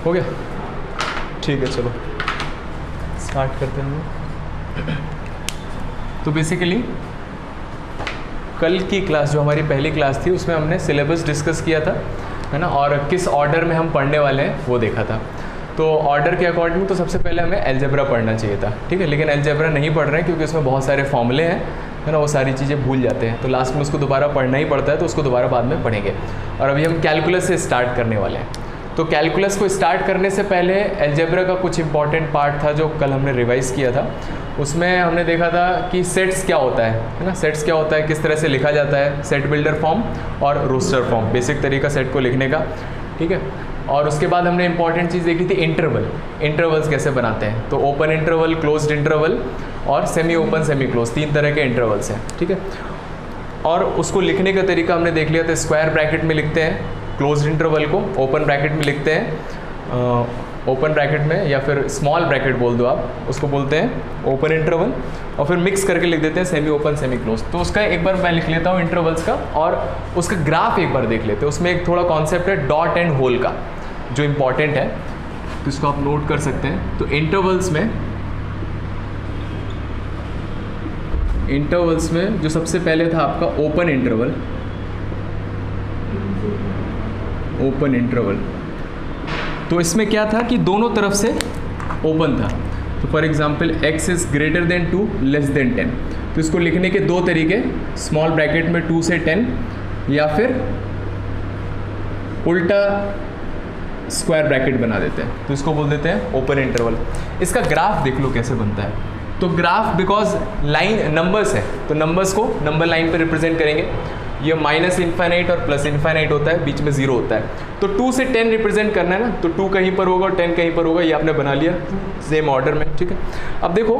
हो गया? ठीक है, चलो स्टार्ट करते हैं। तो बेसिकली कल की क्लास जो हमारी पहली क्लास थी उसमें हमने सिलेबस डिस्कस किया था, है ना, और किस ऑर्डर में हम पढ़ने वाले हैं वो देखा था। तो ऑर्डर के अकॉर्डिंग तो सबसे पहले हमें अलजेब्रा पढ़ना चाहिए था, ठीक है, लेकिन अलजेब्रा नहीं पढ़ रहे हैं क्योंकि उसमें बहुत सारे फॉर्मूले हैं, है ना, वो सारी चीज़ें भूल जाते हैं, तो लास्ट में उसको दोबारा पढ़ना ही पड़ता है, तो उसको दोबारा बाद में पढ़ेंगे। और अभी हम कैलकुलस से स्टार्ट करने वाले हैं। तो कैलकुलस को स्टार्ट करने से पहले अलजेब्रा का कुछ इंपॉर्टेंट पार्ट था जो कल हमने रिवाइज़ किया था। उसमें हमने देखा था कि सेट्स क्या होता है ना, सेट्स क्या होता है, किस तरह से लिखा जाता है, सेट बिल्डर फॉर्म और रोस्टर फॉर्म, बेसिक तरीका सेट को लिखने का, ठीक है। और उसके बाद हमने इंपॉर्टेंट चीज़ देखी थी इंटरवल, इंटरवल्स कैसे बनाते हैं। तो ओपन इंटरवल, क्लोज्ड इंटरवल और सेमी ओपन सेमी क्लोज, 3 तरह के इंटरवल्स हैं, ठीक है। और उसको लिखने का तरीका हमने देख लिया था, स्क्वायर ब्रैकेट में लिखते हैं क्लोज्ड इंटरवल को, ओपन ब्रैकेट में लिखते हैं, ओपन ब्रैकेट में या फिर स्मॉल ब्रैकेट बोल दो आप, उसको बोलते हैं ओपन इंटरवल, और फिर मिक्स करके लिख देते हैं सेमी ओपन सेमी क्लोज। तो उसका एक बार मैं लिख लेता हूँ इंटरवल्स का, और उसका ग्राफ एक बार देख लेते हैं। उसमें एक थोड़ा कॉन्सेप्ट है डॉट एंड होल का जो इम्पॉर्टेंट है, तो इसको आप नोट कर सकते हैं। तो इंटरवल्स में जो सबसे पहले था आपका ओपन इंटरवल, ओपन इंटरवल, तो इसमें क्या था कि दोनों तरफ से ओपन था। तो for example x is greater than 2 less than 10, तो इसको लिखने के 2 तरीके, स्मॉल ब्रैकेट में 2 से 10 या फिर उल्टा स्क्वायर ब्रैकेट बना देते हैं, तो इसको बोल देते हैं ओपन इंटरवल। इसका ग्राफ देख लो कैसे बनता है। तो ग्राफ बिकॉज लाइन नंबर्स है, तो नंबर्स को नंबर लाइन पे रिप्रेजेंट करेंगे। ये माइनस इन्फाइनाइट और प्लस इन्फाइनाइट होता है, बीच में 0 होता है। तो 2 से 10 रिप्रेजेंट करना है ना, तो 2 कहीं पर होगा और 10 कहीं पर होगा, ये आपने बना लिया सेम ऑर्डर में, ठीक है। अब देखो,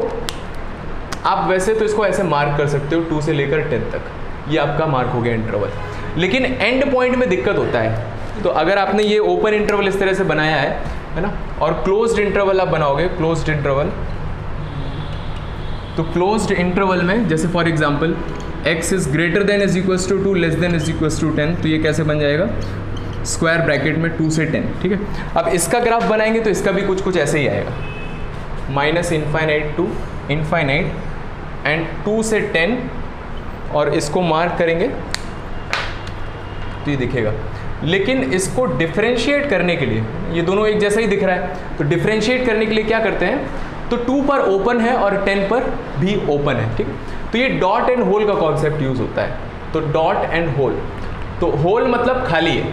आप वैसे तो इसको ऐसे मार्क कर सकते हो 2 से लेकर 10 तक, ये आपका मार्क हो गया इंटरवल। लेकिन एंड पॉइंट में दिक्कत होता है। तो अगर आपने ये ओपन इंटरवल इस तरह से बनाया है ना, और क्लोज्ड इंटरवल आप बनाओगे, क्लोज्ड इंटरवल, तो क्लोज्ड इंटरवल में जैसे for example x is greater than is equals to 2 less than is equals to 10, तो ये कैसे बन जाएगा, स्क्वायर ब्रैकेट में 2 से 10, ठीक है। अब इसका ग्राफ बनाएंगे तो इसका भी कुछ ऐसे ही आएगा, minus infinite to infinite and 2 से 10, और इसको मार्क करेंगे तो ये दिखेगा। लेकिन इसको डिफरेंशिएट करने के लिए, ये दोनों एक जैसा ही दिख रहा है, तो डिफरेंशिएट करने के लिए क्या करते हैं, तो 2 पर ओपन है और 10 पर भी ओपन है, ठीक है। तो ये डॉट एंड होल का कॉन्सेप्ट यूज होता है। तो डॉट एंड होल, तो होल मतलब खाली है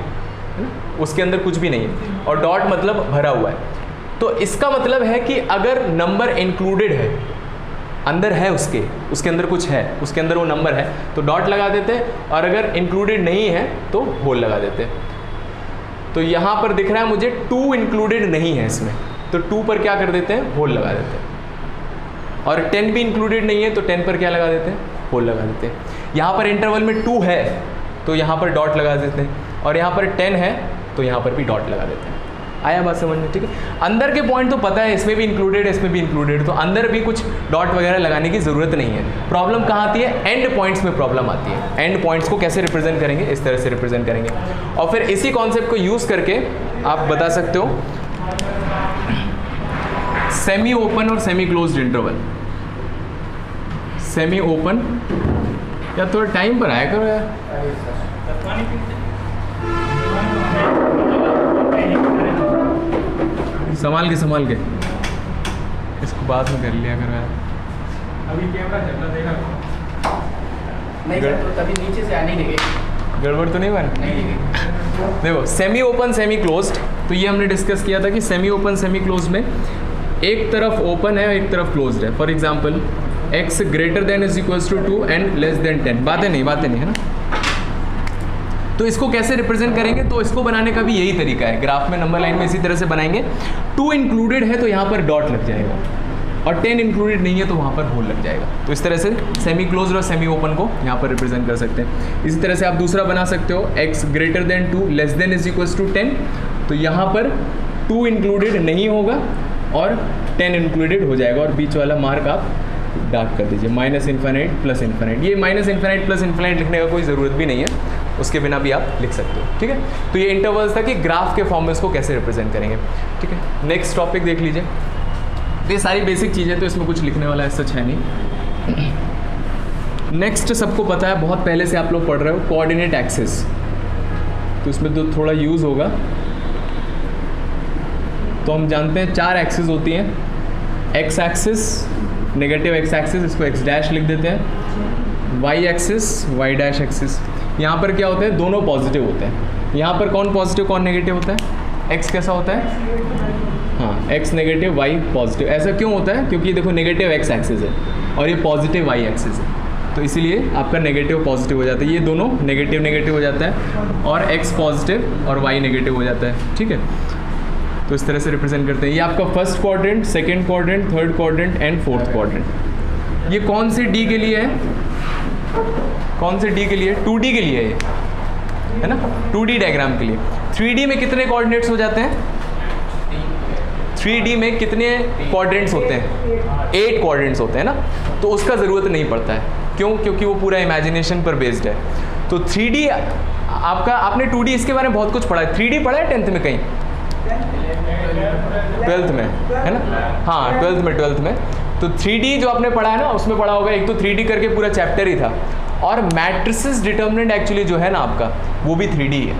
ना, उसके अंदर कुछ भी नहीं है, और डॉट मतलब भरा हुआ है। तो इसका मतलब है कि अगर नंबर इंक्लूडेड है, अंदर है उसके अंदर कुछ है, उसके अंदर वो नंबर है, तो डॉट लगा देते हैं, और अगर इंक्लूडेड नहीं है तो होल लगा देते हैं। तो यहाँ पर दिख रहा है मुझे 2 इंक्लूडेड नहीं है इसमें, तो 2 पर क्या कर देते हैं, होल लगा देते हैं। और 10 भी इंक्लूडेड नहीं है तो 10 पर क्या लगा देते हैं, होल लगा देते हैं। यहाँ पर इंटरवल में 2 है तो यहाँ पर डॉट लगा देते हैं, और यहाँ पर 10 है तो यहाँ पर भी डॉट लगा देते हैं। आया बात समझ में, ठीक है। अंदर के पॉइंट तो पता है, इसमें भी इंक्लूडेड है, इसमें भी इंक्लूडेड, तो अंदर भी कुछ डॉट वगैरह लगाने की ज़रूरत नहीं है। प्रॉब्लम कहाँ आती है, एंड पॉइंट्स में प्रॉब्लम आती है। एंड पॉइंट्स को कैसे रिप्रेजेंट करेंगे, इस तरह से रिप्रेजेंट करेंगे, और फिर इसी कॉन्सेप्ट को यूज़ करके आप बता सकते हो सेमी ओपन और semi closed interval. Semi open, या थोड़ा टाइम पर आया करो यार, संभाल के इसको बाद में कर लिया करो यार। अभी कैमरा चल रहा देखा नहीं सर, तो तभी नीचे से आने लगे, गड़बड़ तो नहीं बन, नहीं लगे। देखो सेमी ओपन सेमी क्लोज्ड, तो ये हमने डिस्कस किया था कि सेमी ओपन सेमी क्लोज्ड में एक तरफ ओपन है और एक तरफ क्लोज्ड है। For example x greater than is equals to 2 and less than 10, बातें नहीं है ना। तो इसको कैसे रिप्रेजेंट करेंगे, तो इसको बनाने का भी यही तरीका है, ग्राफ में नंबर लाइन में इसी तरह से बनाएंगे। 2 इंक्लूडेड है तो यहाँ पर डॉट लग जाएगा, और 10 इंक्लूडेड नहीं है तो वहाँ पर होल लग जाएगा। तो इस तरह से सेमी क्लोज्ड और सेमी ओपन को यहाँ पर रिप्रेजेंट कर सकते हैं। इसी तरह से आप दूसरा बना सकते हो, x greater than 2 less than is equals to 10, तो यहाँ पर 2 इंक्लूडेड नहीं होगा और 10 इंक्लूडेड हो जाएगा, और बीच वाला मार्क आप डार्क कर दीजिए, माइनस इन्फाइनाइट प्लस इन्फाइनाइट। ये माइनस इन्फाइनाइट प्लस इन्फाइनाइट लिखने का कोई ज़रूरत भी नहीं है, उसके बिना भी आप लिख सकते हो, ठीक है। तो ये इंटरवल्स था कि ग्राफ के फॉर्म में इसको कैसे रिप्रेजेंट करेंगे, ठीक है। नेक्स्ट टॉपिक देख लीजिए। ये सारी बेसिक चीज़ें, तो इसमें कुछ लिखने वाला सच है नहीं। नेक्स्ट सबको पता है, बहुत पहले से आप लोग पढ़ रहे हो, कोऑर्डिनेट एक्सिस। तो इसमें तो थोड़ा यूज़ होगा। तो हम जानते हैं 4 एक्सिस होती हैं। X axis, negative X axis, इसको एक्स डैश लिख देते हैं। Y axis, Y dash axis. यहाँ पर क्या होता है, दोनों पॉजिटिव होते हैं। यहाँ पर कौन पॉजिटिव कौन नेगेटिव होता है, एक्स कैसा होता है, हाँ एक्स नेगेटिव वाई पॉजिटिव। ऐसा क्यों होता है, क्योंकि देखो नेगेटिव एक्स एक्सिस है और ये पॉजिटिव वाई एक्सिस है, तो इसीलिए आपका नेगेटिव पॉजिटिव हो जाता है। ये दोनों नेगेटिव नेगेटिव हो जाता है और एक्स पॉजिटिव और वाई नेगेटिव हो जाता है, ठीक है। तो इस तरह से रिप्रेजेंट करते हैं। ये आपका first quadrant, second quadrant, third quadrant and fourth quadrant. ये कौन से डी के लिए है, कौन से डी के लिए, 2D के लिए है ना, 2D डायग्राम के लिए। 3D में कितने कोऑर्डिनेट्स हो जाते हैं, 3D में कितने क्वाड्रेंट्स होते हैं, 8 क्वाड्रेंट्स होते हैं ना। तो उसका ज़रूरत नहीं पड़ता है, क्यों, क्योंकि वो पूरा इमेजिनेशन पर बेस्ड है। तो 3D आपका, आपने 2D इसके बारे में बहुत कुछ पढ़ा है। 3D पढ़ा है 10th में कहीं, 12th में है ना, हाँ 12th में। तो 3D जो आपने पढ़ा है ना, उसमें पढ़ा होगा। एक तो 3D करके पूरा चैप्टर ही था। और मैट्रिसेस डिटर्मिनेंट एक्चुअली जो है ना आपका, वो भी 3D है।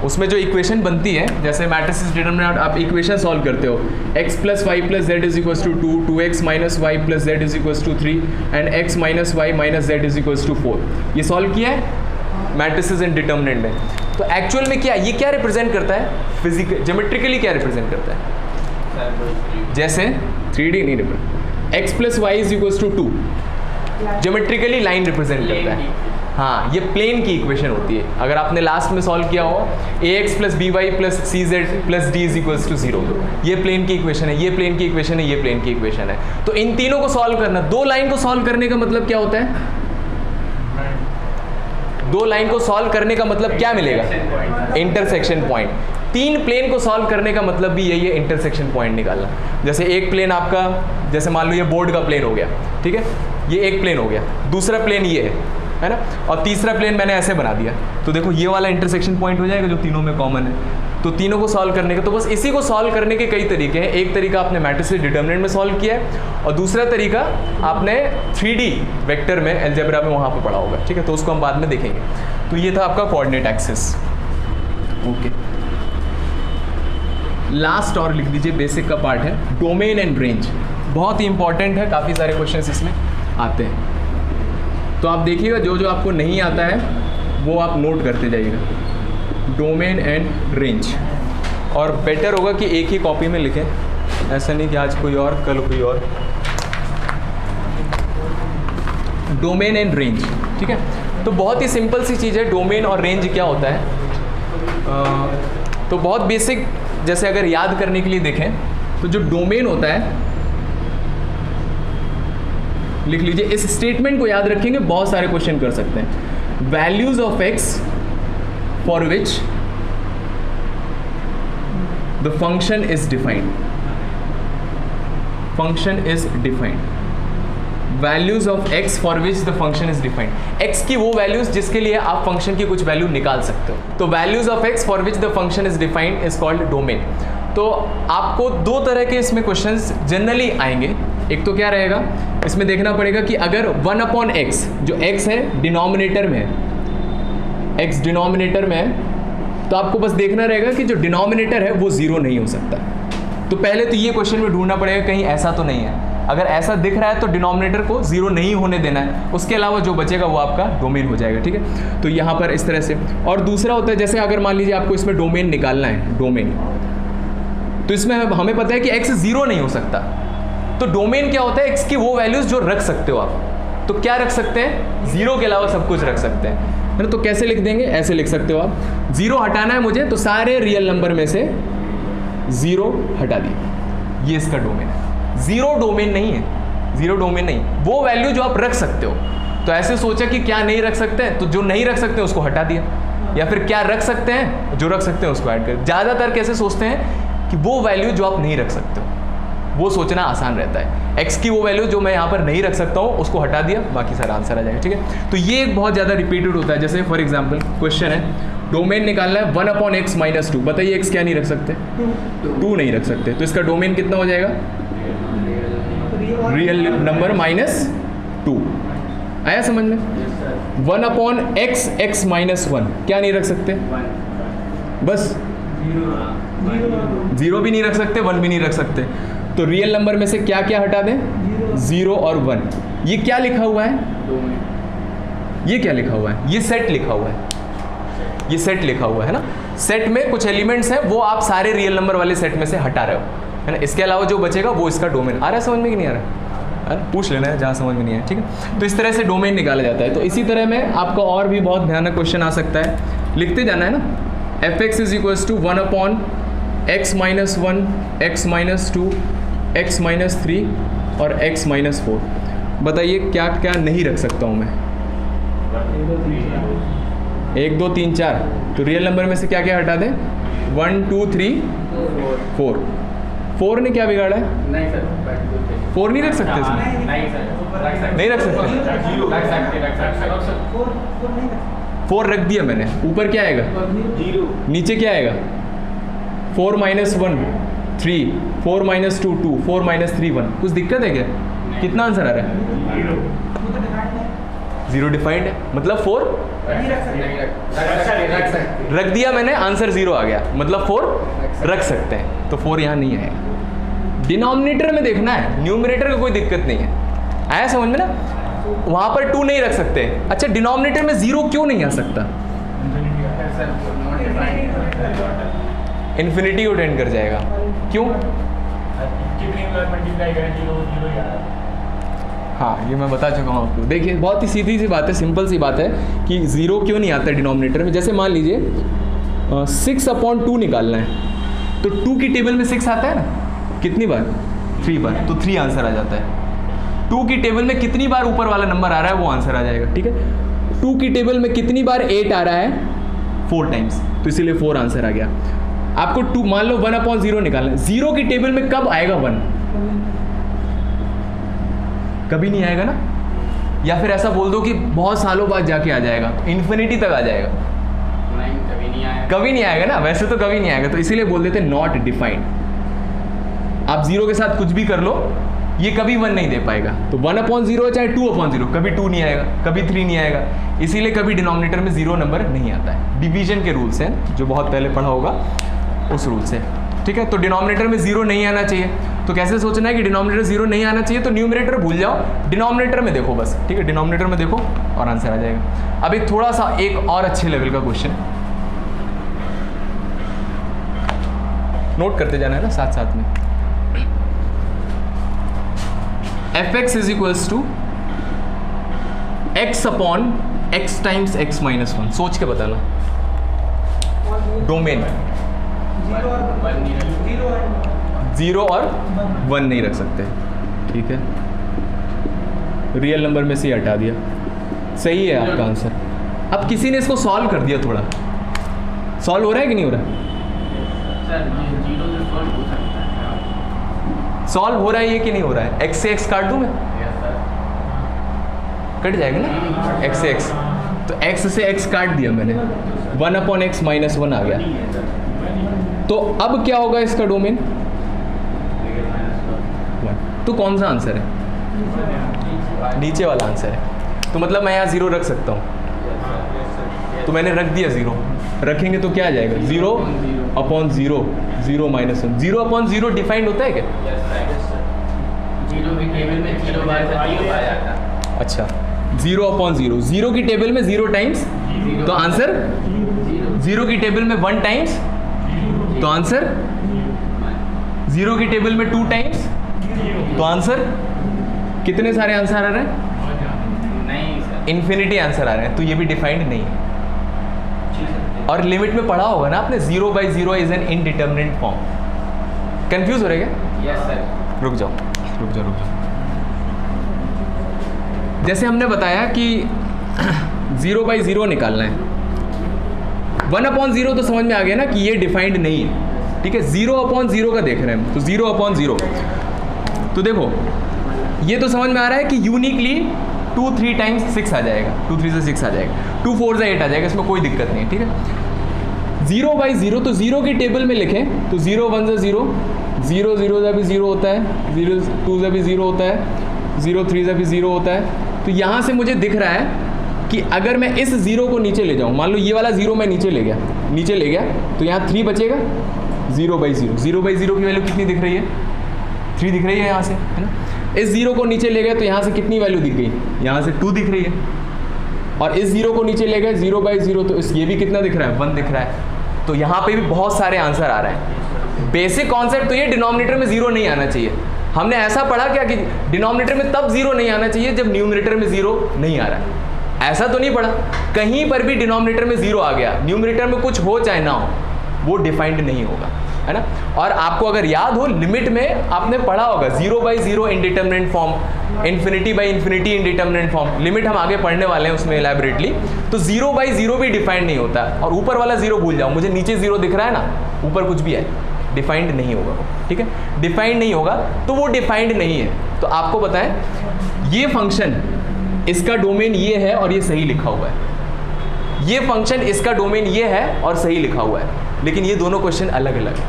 उसमें जो इक्वेशन बनती है, जैसे मैट्रिसेस डिटर्मिनेंट, आप इक्वेशन सॉल्व करते हो, x + y + z = 2, 2x - y + z = 3 and x - y - z = 4। ये सॉल्व किया है मैट्रिसेस एंड डिटर्मिनेंट में। तो एक्चुअल में क्या, ये क्या रिप्रेजेंट करता है, फिजिकल ज्योमेट्रिकली क्या रिप्रेजेंट करता है, जैसे 3D नहीं represent, x + y = 2 geometrically line represent करता है। हाँ, ये प्लेन की इक्वेशन होती है। अगर आपने लास्ट में सॉल्व किया हो, ax + by + cz + d = 0, ये प्लेन की इक्वेशन है, ये प्लेन की इक्वेशन है, ये प्लेन की इक्वेशन है। तो इन तीनों को सॉल्व करना, 2 लाइन को सॉल्व करने का मतलब क्या होता है, 2 लाइन को सॉल्व करने का मतलब क्या मिलेगा, इंटरसेक्शन पॉइंट। 3 प्लेन को सॉल्व करने का मतलब भी यही है, इंटरसेक्शन पॉइंट निकालना। जैसे एक प्लेन आपका, जैसे मान लो ये बोर्ड का प्लेन हो गया, ठीक है, ये एक प्लेन हो गया, दूसरा प्लेन ये है ना, और तीसरा प्लेन मैंने ऐसे बना दिया। तो देखो ये वाला इंटरसेक्शन पॉइंट हो जाएगा जो तीनों में कॉमन है। तो तीनों को सॉल्व करने का, तो बस इसी को सॉल्व करने के कई तरीके हैं। एक तरीका आपने मैट्रिसेस डिटर्मिनेंट में सॉल्व किया है, और दूसरा तरीका आपने 3D वेक्टर में, अलजेब्रा में वहाँ पर पढ़ा होगा, ठीक है। तो उसको हम बाद में देखेंगे। तो ये था आपका कोऑर्डिनेट एक्सिस, ओके। लास्ट और लिख दीजिए, बेसिक का पार्ट है, डोमेन एंड रेंज। बहुत ही इंपॉर्टेंट है, काफ़ी सारे क्वेश्चंस इसमें आते हैं। तो आप देखिएगा, जो जो आपको नहीं आता है वो आप नोट करते जाइएगा, डोमेन एंड रेंज। और बेटर होगा कि एक ही कॉपी में लिखें, ऐसा नहीं कि आज कोई और कल कोई और। डोमेन एंड रेंज, ठीक है। तो बहुत ही सिंपल सी चीज़ है, डोमेन और रेंज क्या होता है। तो बहुत बेसिक, जैसे अगर याद करने के लिए देखें तो जो डोमेन होता है, लिख लीजिए, इस स्टेटमेंट को याद रखेंगे, बहुत सारे क्वेश्चन कर सकते हैं। Values of x for which the function is defined, function is defined, values of x for which the function is defined. x की वो वैल्यूज जिसके लिए आप फंक्शन की कुछ वैल्यू निकाल सकते हो। तो values of x for which the function is defined is called domain. तो आपको 2 तरह के इसमें क्वेश्चंस जनरली आएंगे। एक तो क्या रहेगा, इसमें देखना पड़ेगा कि अगर 1/x, जो x है डिनोमिनेटर में है, x डिनोमिनेटर में है, तो आपको बस देखना रहेगा कि जो डिनोमिनेटर है वो 0 नहीं हो सकता। तो पहले तो ये क्वेश्चन में ढूंढना पड़ेगा कहीं ऐसा तो नहीं है। अगर ऐसा दिख रहा है तो डिनोमिनेटर को 0 नहीं होने देना है, उसके अलावा जो बचेगा वो आपका डोमेन हो जाएगा, ठीक है। तो यहाँ पर इस तरह से। और दूसरा होता है, जैसे अगर मान लीजिए आपको इसमें डोमेन निकालना है, डोमेन, तो इसमें हमें पता है कि x 0 नहीं हो सकता। तो डोमेन क्या होता है, x की वो वैल्यूज जो रख सकते हो आप। तो क्या रख सकते हैं, 0 के अलावा सब कुछ रख सकते हैं, है ना। तो कैसे लिख देंगे, ऐसे लिख सकते हो आप, 0 हटाना है मुझे, तो सारे रियल नंबर में से 0 हटा दिए, ये इसका डोमेन है। 0 डोमेन नहीं है, 0 डोमेन नहीं, वो वैल्यू जो आप रख सकते हो। तो ऐसे सोचा कि क्या नहीं रख सकते हैं, तो जो नहीं रख सकते उसको हटा दिया, या फिर क्या रख सकते हैं, जो रख सकते हैं उसको ऐड कर। ज़्यादातर कैसे सोचते हैं कि वो वैल्यू जो आप नहीं रख सकते हो, वो सोचना आसान रहता है। x की वो वैल्यू जो मैं यहाँ पर नहीं रख सकता हूँ उसको हटा दिया, बाकी सारा आंसर आ जाएगा। ठीक है, तो ये एक बहुत ज़्यादा रिपीटेड होता है। जैसे फॉर एग्जाम्पल क्वेश्चन है, डोमेन निकालना है 1/x - 2, बताइए x क्या नहीं रख सकते? 2 नहीं रख सकते, तो इसका डोमेन कितना हो जाएगा? Real number -2। आया समझ में? 1/x x - 1 क्या नहीं रख सकते? बस 0 भी नहीं रख सकते, 1 भी नहीं रख सकते। तो रियल नंबर में से क्या क्या हटा दें? 0 और 1। ये क्या लिखा हुआ है? ये क्या लिखा हुआ है? ये सेट लिखा हुआ है, ये सेट लिखा हुआ है ना। सेट में कुछ एलिमेंट्स हैं वो आप सारे रियल नंबर वाले सेट में से हटा रहे हो, है ना। इसके अलावा जो बचेगा वो इसका डोमेन। आ रहा है समझ में कि नहीं आ रहा है? पूछ लेना है जहाँ समझ में नहीं है, ठीक है। तो इस तरह से डोमेन निकाला जाता है। तो इसी तरह में आपका और भी बहुत भयानक क्वेश्चन आ सकता है, लिखते जाना है ना। fx = 1/x - 1, x - 2, x - 3 और x - 4। बताइए क्या क्या नहीं रख सकता हूँ मैं? 1 2 3 4। तो रियल नंबर में से क्या क्या हटा दें? 1 2 3 4। 4 ने क्या बिगाड़ा है? नहीं सर, 4 नहीं रख सकते इसमें? नहीं सर, नहीं रख सकते? रख सकते। 4 रख दिया मैंने, ऊपर क्या आएगा? 0, नीचे क्या आएगा? 4 - 1 3, 4 - 2 2, 4 - 3 1। कुछ दिक्कत है क्या? कितना आंसर आ रहा है? 0 डिफाइंड है, मतलब 4 रख सकते। रख दिया मैंने, आंसर 0 आ गया, मतलब 4 रख सकते हैं। तो 4 यहाँ नहीं आएगा। डिनोमिनेटर में देखना है, न्यूमरेटर का कोई दिक्कत नहीं है। आया समझ में ना? वहाँ पर 2 नहीं रख सकते। अच्छा, डिनोमिनेटर में 0 क्यों नहीं आ सकता? इन्फिनिटी को टेंड कर जाएगा। क्यों? हाँ, ये मैं बता चुका हूँ आपको। देखिए बहुत ही सीधी सी बात है, सिंपल सी बात है कि 0 क्यों नहीं आता है डिनोमिनेटर में। जैसे मान लीजिए 6/2 निकालना है, तो 2 की टेबल में 6 आता है ना, कितनी बार? 3 बार, तो 3 आंसर आ जाता है। 2 की टेबल में कितनी बार ऊपर वाला नंबर आ रहा है वो आंसर आ जाएगा, ठीक है। 2 की टेबल में कितनी बार 8 आ रहा है? 4 टाइम्स, तो इसीलिए 4 आंसर आ गया। आपको 2 मान लो 1/0 निकालना है, 0 की टेबल में कब आएगा 1? कभी नहीं आएगा ना। या फिर ऐसा बोल दो कि बहुत सालों बाद जाके आ जाएगा, इन्फिनिटी तक आ जाएगा। नहीं, कभी नहीं आया। कभी नहीं आएगा ना, वैसे तो कभी नहीं आएगा, तो इसीलिए बोल देते नॉट डिफाइंड। आप 0 के साथ कुछ भी कर लो, ये कभी 1 नहीं दे पाएगा। तो 1/0 चाहे 2/0, कभी 2 नहीं आएगा, कभी 3 नहीं आएगा। इसीलिए कभी डिनोमिनेटर में 0 नंबर नहीं आता है। डिवीजन के रूल्स हैं, जो बहुत पहले पढ़ा होगा उस रूल से, ठीक है। तो डिनोमिनेटर में 0 नहीं आना चाहिए। तो कैसे सोचना है कि डिनोमिनेटर 0 नहीं आना चाहिए? तो न्यूमरेटर भूल जाओ, डिनोमिनेटर में देखो बस, ठीक है। डिनोमिनेटर में देखो और आंसर आ जाएगा। अब एक थोड़ा सा एक और अच्छे लेवल का क्वेश्चन नोट करते जाना है ना साथ साथ में। fx = x/x times x - 1। सोच के बताना। डोमेन 0 और 1 नहीं रख सकते, ठीक है। रियल नंबर में से ही हटा दिया, सही है आपका आंसर। अब किसी ने इसको सॉल्व कर दिया, थोड़ा सॉल्व हो रहा है कि नहीं हो रहा है? सर 0 से सॉल्व हो सकता है। सॉल्व हो रहा है ये कि नहीं हो रहा है? x से x काट दूं मैं? Yes sir. कट जाएगा ना x से x। तो x से x काट दिया मैंने, 1/x - 1 आ गया। तो अब क्या होगा इसका डोमेन? 1। तो कौन सा आंसर है? नीचे वाला आंसर है। तो मतलब मैं यहाँ 0 रख सकता हूँ, तो मैंने रख दिया 0। रखेंगे तो क्या आ जाएगा? 0/0, 0 - 1। 0/0 डिफाइंड होता है क्या? 0 की टेबल में 0 बार से 0 आ जाता है। अच्छा, 0/0, 0 की टेबल में 0 टाइम्स, तो आंसर 0 की टेबल में 1 टाइम्स, तो आंसर 0 की टेबल में 2 टाइम्स, तो आंसर कितने सारे आंसर आ रहे हैं? नहीं सर, इन्फिनिटी आंसर आ रहे हैं। तो ये भी डिफाइंड नहीं है। और लिमिट में पढ़ा होगा ना आपने, 0/0 is an indeterminate form. Confuse हो रहे क्या? Yes sir. रुक जाओ। जैसे हमने बताया कि 0/0 निकालना है, 1/0 तो समझ में आ गया ना कि ये डिफाइंड नहीं है, ठीक है। 0/0 का देख रहे हैं हम, तो 0/0। तो देखो ये तो समझ में आ रहा है कि यूनिकली 2 3 टाइम्स 6 आ जाएगा, 2 3 से 6 आ जाएगा, 2 4 से 8 आ जाएगा, इसमें कोई दिक्कत नहीं है, ठीक है। 0 बाई 0, तो 0 की टेबल में लिखें तो 0 1 से 0, 0 0 से भी 0 होता है, 0 2 से भी 0 होता है, 0 3 से भी 0 होता है। तो यहाँ से मुझे दिख रहा है कि अगर मैं इस 0 को नीचे ले जाऊँ, मान लो ये वाला 0 मैं नीचे ले गया, तो यहाँ 3 बचेगा, 0 बाई 0, 0 बाई 0 की वैल्यू कितनी दिख रही है, 3 दिख रही है यहाँ से, है ना। इस 0 को नीचे ले गए तो यहाँ से कितनी वैल्यू दिख गई, यहाँ से 2 दिख रही है, और इस 0 को नीचे ले गए 0 बाई 0, तो ये भी कितना दिख रहा है, 1 दिख रहा है। तो यहाँ पे भी बहुत सारे आंसर आ रहे हैं। बेसिक कॉन्सेप्ट तो ये डिनोमिनेटर में 0 नहीं आना चाहिए। हमने ऐसा पढ़ा क्या कि डिनोमिनेटर में तब 0 नहीं आना चाहिए जब न्यूमरेटर में 0 नहीं आ रहा है, ऐसा तो नहीं पढ़ा। कहीं पर भी डिनोमिनेटर में 0 आ गया, न्यूमरेटर में कुछ हो चाहे ना हो, वो डिफाइंड नहीं होगा, है ना। और आपको अगर याद हो, लिमिट में आपने पढ़ा होगा 0 by 0 indeterminate form, infinity by infinity indeterminate form, limit हम आगे पढ़ने वाले हैं उसमें एलैबोरेटली। तो 0 बाई 0 भी डिफाइंड नहीं होता, और ऊपर वाला 0 भूल जाओ, मुझे नीचे 0 दिख रहा है ना, ऊपर कुछ भी है, डिफाइंड नहीं होगा वो, ठीक है। डिफाइंड नहीं होगा तो वो डिफाइंड नहीं है। तो आपको बताएं, ये फंक्शन इसका डोमेन ये है और ये सही लिखा हुआ है, ये फंक्शन इसका डोमेन ये है और सही लिखा हुआ है, लेकिन ये दोनों क्वेश्चन अलग अलग है।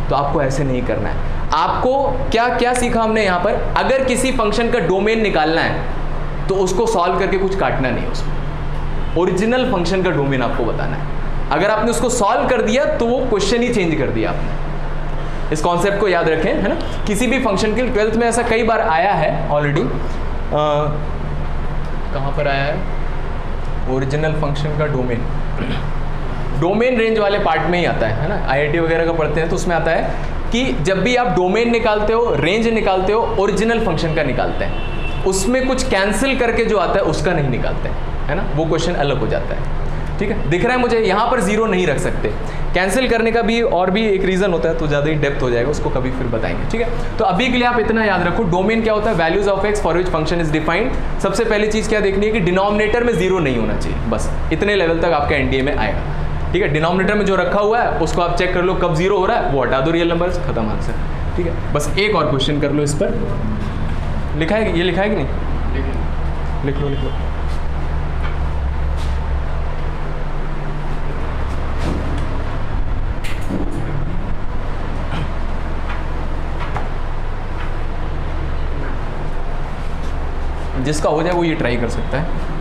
तो आपको ऐसे नहीं करना है। आपको क्या क्या सीखा हमने यहाँ पर, अगर किसी फंक्शन का डोमेन निकालना है तो उसको सॉल्व करके कुछ काटना नहीं है, उसमें ओरिजिनल फंक्शन का डोमेन आपको बताना है। अगर आपने उसको सॉल्व कर दिया तो वो क्वेश्चन ही चेंज कर दिया आपने। इस कॉन्सेप्ट को याद रखें, है ना। किसी भी फंक्शन के 12th में ऐसा कई बार आया है ऑलरेडी। कहाँ पर आया है, ओरिजिनल फंक्शन का डोमेन, डोमेन रेंज वाले पार्ट में ही आता है ना। IIT वगैरह का पढ़ते हैं तो उसमें आता है कि जब भी आप डोमेन निकालते हो, रेंज निकालते हो, ओरिजिनल फंक्शन का निकालते हैं, उसमें कुछ कैंसिल करके जो आता है उसका नहीं निकालते हैं, है ना। वो क्वेश्चन अलग हो जाता है, ठीक है। दिख रहा है मुझे, यहाँ पर 0 नहीं रख सकते। कैंसिल करने का भी और भी एक रीज़न होता है, तो ज़्यादा ही डेप्थ हो जाएगा, उसको कभी फिर बताएंगे, ठीक है। तो अभी के लिए आप इतना याद रखो, डोमेन क्या होता है, values of x for which function is defined. सबसे पहली चीज़ क्या देखनी है कि डिनोमिनेटर में 0 नहीं होना चाहिए, बस इतने लेवल तक आपका NDA में आएगा, ठीक है। डिनोमिनेटर में जो रखा हुआ है उसको आप चेक कर लो, कब 0 हो रहा है वो हटा दो रियल नंबर्स, खत्म आंसर, ठीक है। बस एक और क्वेश्चन कर लो इस पर। लिखा है, ये लिखा है कि नहीं, लिख लो लिख लो। जिसका हो जाए वो ये ट्राई कर सकता है।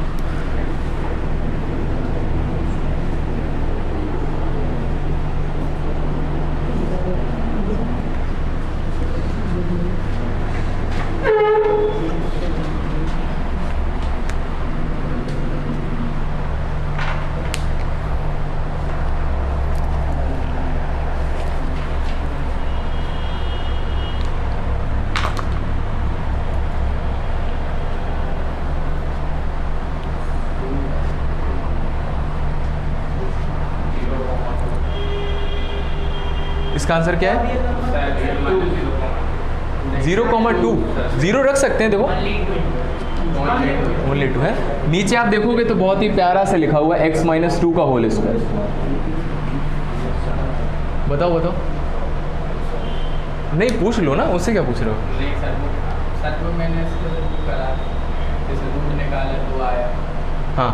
इसका आंसर क्या है, 0,2, 0 रख सकते हैं, देखो ओनली 2 है। नीचे आप देखोगे तो बहुत ही प्यारा से लिखा हुआ है x-2 का होल स्क्वायर। बताओ बताओ, नहीं पूछ लो ना, उससे क्या पूछ रहे हो। नहीं सर वो मैंने इसको करा, जैसे रूट निकाला 2 आया, हाँ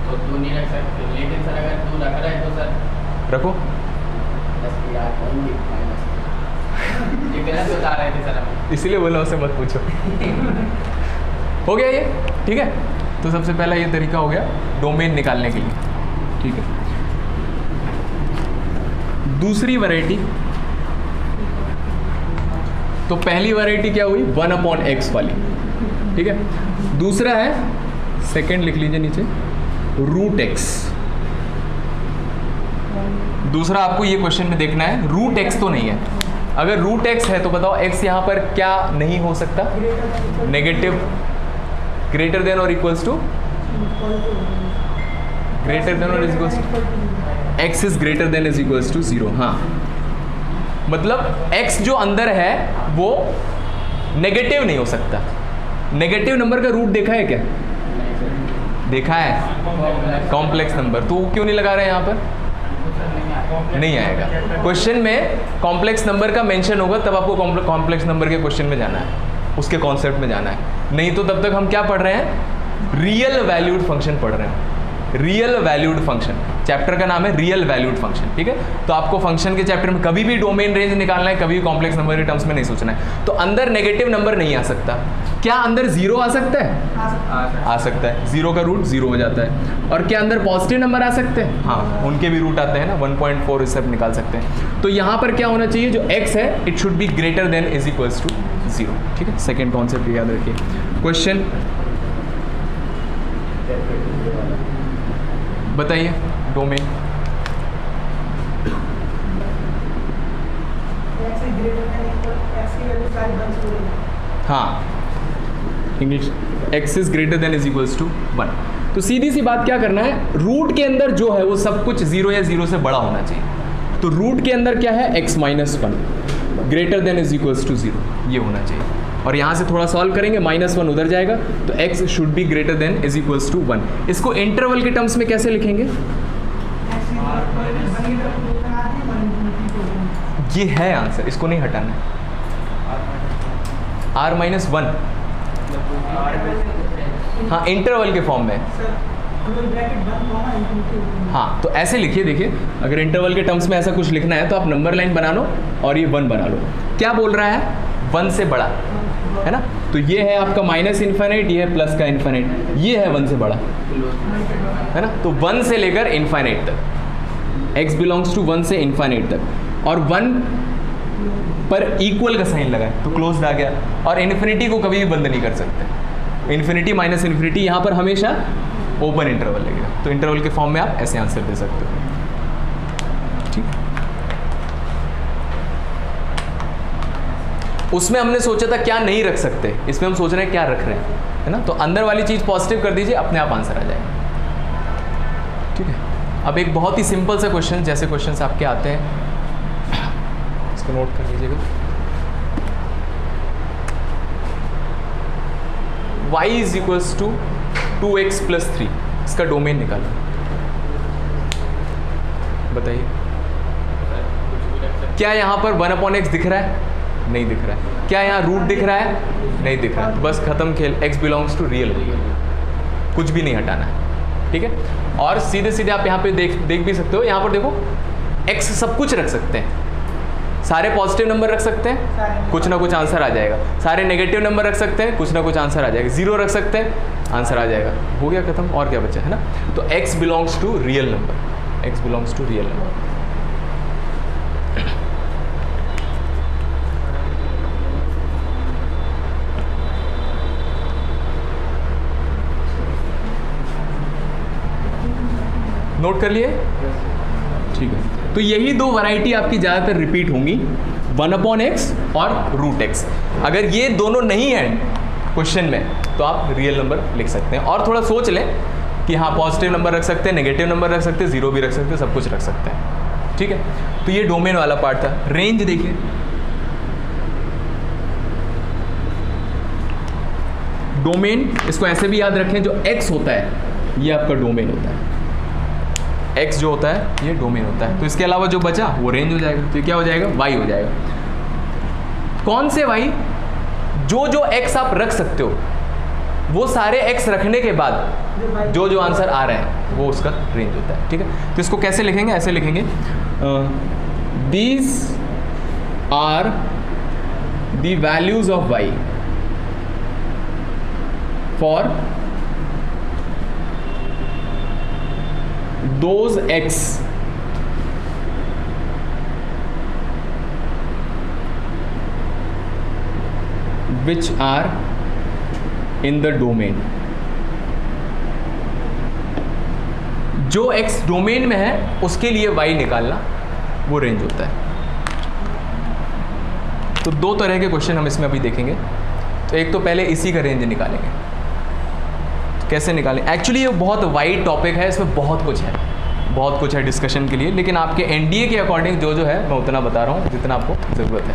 तो 2 नहीं रख सकते, लेकिन सर अगर 2 रख रहा है तो सर रखो। ये गलत बता रहे थे सर हम, इसीलिए बोला उससे मत पूछो। हो गया ये, ठीक है। तो सबसे पहला ये तरीका हो गया डोमेन निकालने के लिए, ठीक है। दूसरी वैरायटी, तो पहली वैरायटी क्या हुई, 1/x वाली, ठीक है। दूसरा है, सेकंड लिख लीजिए नीचे, √x। दूसरा आपको ये क्वेश्चन में देखना है, √x तो नहीं है। अगर √x है तो बताओ x यहाँ पर क्या नहीं हो सकता, नेगेटिव, ग्रेटर देन और इक्वल्स टू, ग्रेटर देन और equals to, x is greater than is equals to 0। हाँ, मतलब x जो अंदर है वो नेगेटिव नहीं हो सकता। नेगेटिव नंबर का रूट देखा है क्या, देखा है, कॉम्प्लेक्स नंबर, तो क्यों नहीं लगा रहे हैं यहाँ पर, नहीं आएगा। क्वेश्चन में कॉम्प्लेक्स नंबर का मेंशन होगा तब आपको कॉम्प्लेक्स नंबर के क्वेश्चन में जाना है, उसके कॉन्सेप्ट में जाना है, नहीं तो तब तक हम क्या पढ़ रहे हैं, रियल वैल्यूड फंक्शन पढ़ रहे हैं। रियल वैल्यूड फंक्शन, चैप्टर का नाम है रियल वैल्यूड फंक्शन, ठीक है। तो आपको फंक्शन के चैप्टर में कभी भी डोमेन रेंज निकालना है, कभी कॉम्प्लेक्स नंबर के टर्म्स में नहीं सोचना है। तो अंदर नेगेटिव नंबर नहीं आ सकता, क्या अंदर जीरो आ सकता है? आ सकता है, जीरो का रूट जीरो हो जाता है। और क्या अंदर पॉजिटिव नंबर आ सकते हैं? हाँ, उनके भी रूट आते हैं ना, 1.4 इस सब निकाल सकते हैं। तो यहाँ पर क्या होना चाहिए, जो x है it should be greater than is equals to 0, ठीक है। सेकेंड कॉन्सेप्ट याद रखिए। क्वेश्चन बताइए, डोमेन हाँ, English x is greater than is equals to 1। तो सीधी सी बात क्या करना है, रूट के अंदर जो है वो सब कुछ 0 या 0 से बड़ा होना चाहिए। तो रूट के अंदर क्या है, x minus 1 greater than is equals to 0, ये होना चाहिए। और यहाँ से थोड़ा सॉल्व करेंगे, -1 उधर जाएगा, तो x should be greater than is equals to 1। इसको इंटरवल के टर्म्स में कैसे लिखेंगे? ये है आंसर, इसको नहीं हटाना है। r-1, हाँ इंटरवल के फॉर्म में। हाँ, तो ऐसे लिखिए, देखिए अगर इंटरवल के टर्म्स में ऐसा कुछ लिखना है तो आप नंबर लाइन बना लो और ये 1 बना लो। क्या बोल रहा है, 1 से बड़ा है ना। तो ये है आपका -∞, ये है प्लस का इन्फिनिट, ये है 1 से बड़ा, है ना। तो 1 से लेकर इन्फिनिट तक, x बिलोंग्स टू 1 से इन्फिनिट तक, और 1 पर इक्वल का साइन लगा है तो क्लोज्ड आ गया। और इन्फिनिटी को कभी भी बंद नहीं कर सकते, इन्फिनिटी माइनस इन्फिनिटी यहाँ पर हमेशा ओपन इंटरवल लगेगा। तो इंटरवल के फॉर्म में आप ऐसे आंसर दे सकते हो, ठीक। उसमें हमने सोचा था क्या नहीं रख सकते, इसमें हम सोच रहे हैं क्या रख रहे हैं, है ना। तो अंदर वाली चीज़ पॉजिटिव कर दीजिए, अपने आप आंसर आ जाएगा, ठीक है। अब एक बहुत ही सिंपल सा क्वेश्चन, जैसे क्वेश्चंस आपके आते हैं, इसको नोट कर लीजिएगा। y is equals to 2x plus 3, इसका डोमेन निकालो, बताइए। क्या यहाँ पर 1/x दिख रहा है? नहीं दिख रहा है। क्या यहाँ रूट दिख रहा है? नहीं दिख रहा है। तो बस खत्म खेल, x बिलोंग्स टू रियल, कुछ भी नहीं हटाना है, ठीक है। और सीधे सीधे आप यहाँ पे देख भी सकते हो, यहाँ पर देखो x सब कुछ रख सकते हैं, सारे पॉजिटिव नंबर रख सकते हैं, कुछ ना कुछ आंसर आ जाएगा। सारे नेगेटिव नंबर रख सकते हैं, कुछ ना कुछ आंसर आ जाएगा। 0 रख सकते हैं, आंसर आ जाएगा। हो गया खत्म, और क्या बचा, है ना। तो x belongs to real number, x belongs to real number. Note कर लिए, ठीक है। तो यही दो वैरायटी आपकी ज़्यादातर रिपीट होंगी, 1/x और √x। अगर ये दोनों नहीं है क्वेश्चन में तो आप रियल नंबर लिख सकते हैं। और थोड़ा सोच लें कि हाँ पॉजिटिव नंबर रख सकते हैं, नेगेटिव नंबर रख सकते हैं, 0 भी रख सकते हैं, सब कुछ रख सकते हैं, ठीक है। तो ये डोमेन वाला पार्ट था। रेंज देखिए, डोमेन इसको ऐसे भी याद रखें, जो x होता है ये आपका डोमेन होता है, x जो होता है ये डोमेन होता है। तो इसके अलावा जो बचा वो रेंज हो जाएगा। तो क्या हो जाएगा, y हो जाएगा। कौन से y? जो x आप रख सकते हो, वो सारे x रखने के बाद जो आंसर आ रहे हैं वो उसका रेंज होता है, ठीक है। तो इसको कैसे लिखेंगे, ऐसे लिखेंगे, these are the values of y for those x which are in the domain। जो x डोमेन में है उसके लिए y निकालना, वो रेंज होता है। तो दो तरह के क्वेश्चन हम इसमें अभी देखेंगे। तो एक तो पहले इसी का रेंज निकालेंगे। तो कैसे निकालें? एक्चुअली ये बहुत वाइड टॉपिक है, इसमें बहुत कुछ है डिस्कशन के लिए, लेकिन आपके एनडीए के अकॉर्डिंग जो है मैं उतना बता रहा हूँ जितना आपको ज़रूरत है।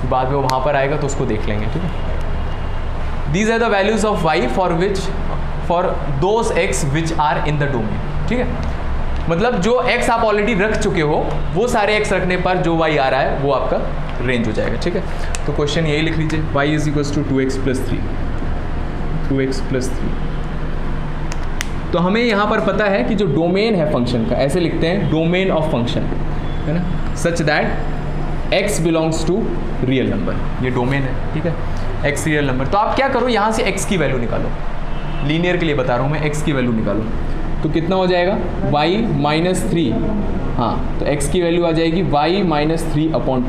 बाद में वो वहाँ पर आएगा तो उसको देख लेंगे, ठीक है। These are the values of y for those x which are in the domain, ठीक है। मतलब जो x आप ऑलरेडी रख चुके हो वो सारे x रखने पर जो y आ रहा है वो आपका रेंज हो जाएगा, ठीक है। तो क्वेश्चन यही लिख लीजिए, y is equals to 2x plus 3, 2x plus 3। तो हमें यहाँ पर पता है कि जो डोमेन है फंक्शन का, ऐसे लिखते हैं डोमेन ऑफ फंक्शन, है ना, such that x belongs to real number, ये डोमेन है, ठीक है, x रियल नंबर। तो आप क्या करो, यहाँ से x की वैल्यू निकालो, लीनियर के लिए बता रहा हूँ मैं, x की वैल्यू निकालो तो कितना हो जाएगा y माइनस 3, हाँ, तो x की वैल्यू आ जाएगी y माइनस 3/2।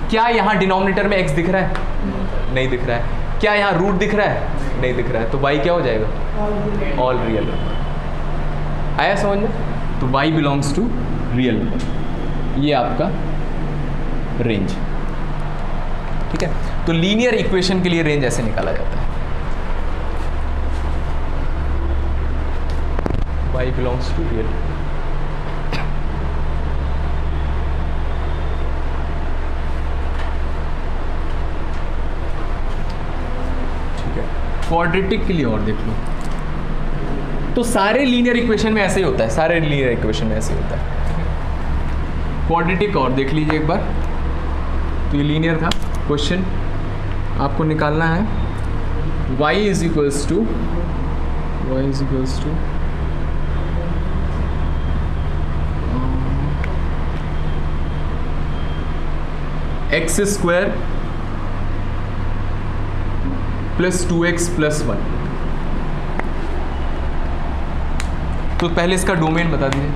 क्या यहाँ डिनोमिनेटर में x दिख रहा है? नहीं दिख रहा है। क्या यहाँ रूट दिख रहा है? नहीं दिख रहा है। तो y क्या हो जाएगा? All real number. आया समझ में? तो y belongs to real number, ये आपका रेंज, ठीक है। तो लीनियर इक्वेशन के लिए रेंज ऐसे निकाला जाता है, y belongs to real. Quadratic के लिए और देख लो, तो सारे लीनियर इक्वेशन में ऐसे ही होता है, सारे लीनियर इक्वेशन में ऐसे ही होता है। क्वाड्रेटिक और देख लीजिए एक बार, तो ये लीनियर था क्वेश्चन, आपको निकालना है y is equals to x square plus 2x plus 1। तो पहले इसका डोमेन बता दीजिए,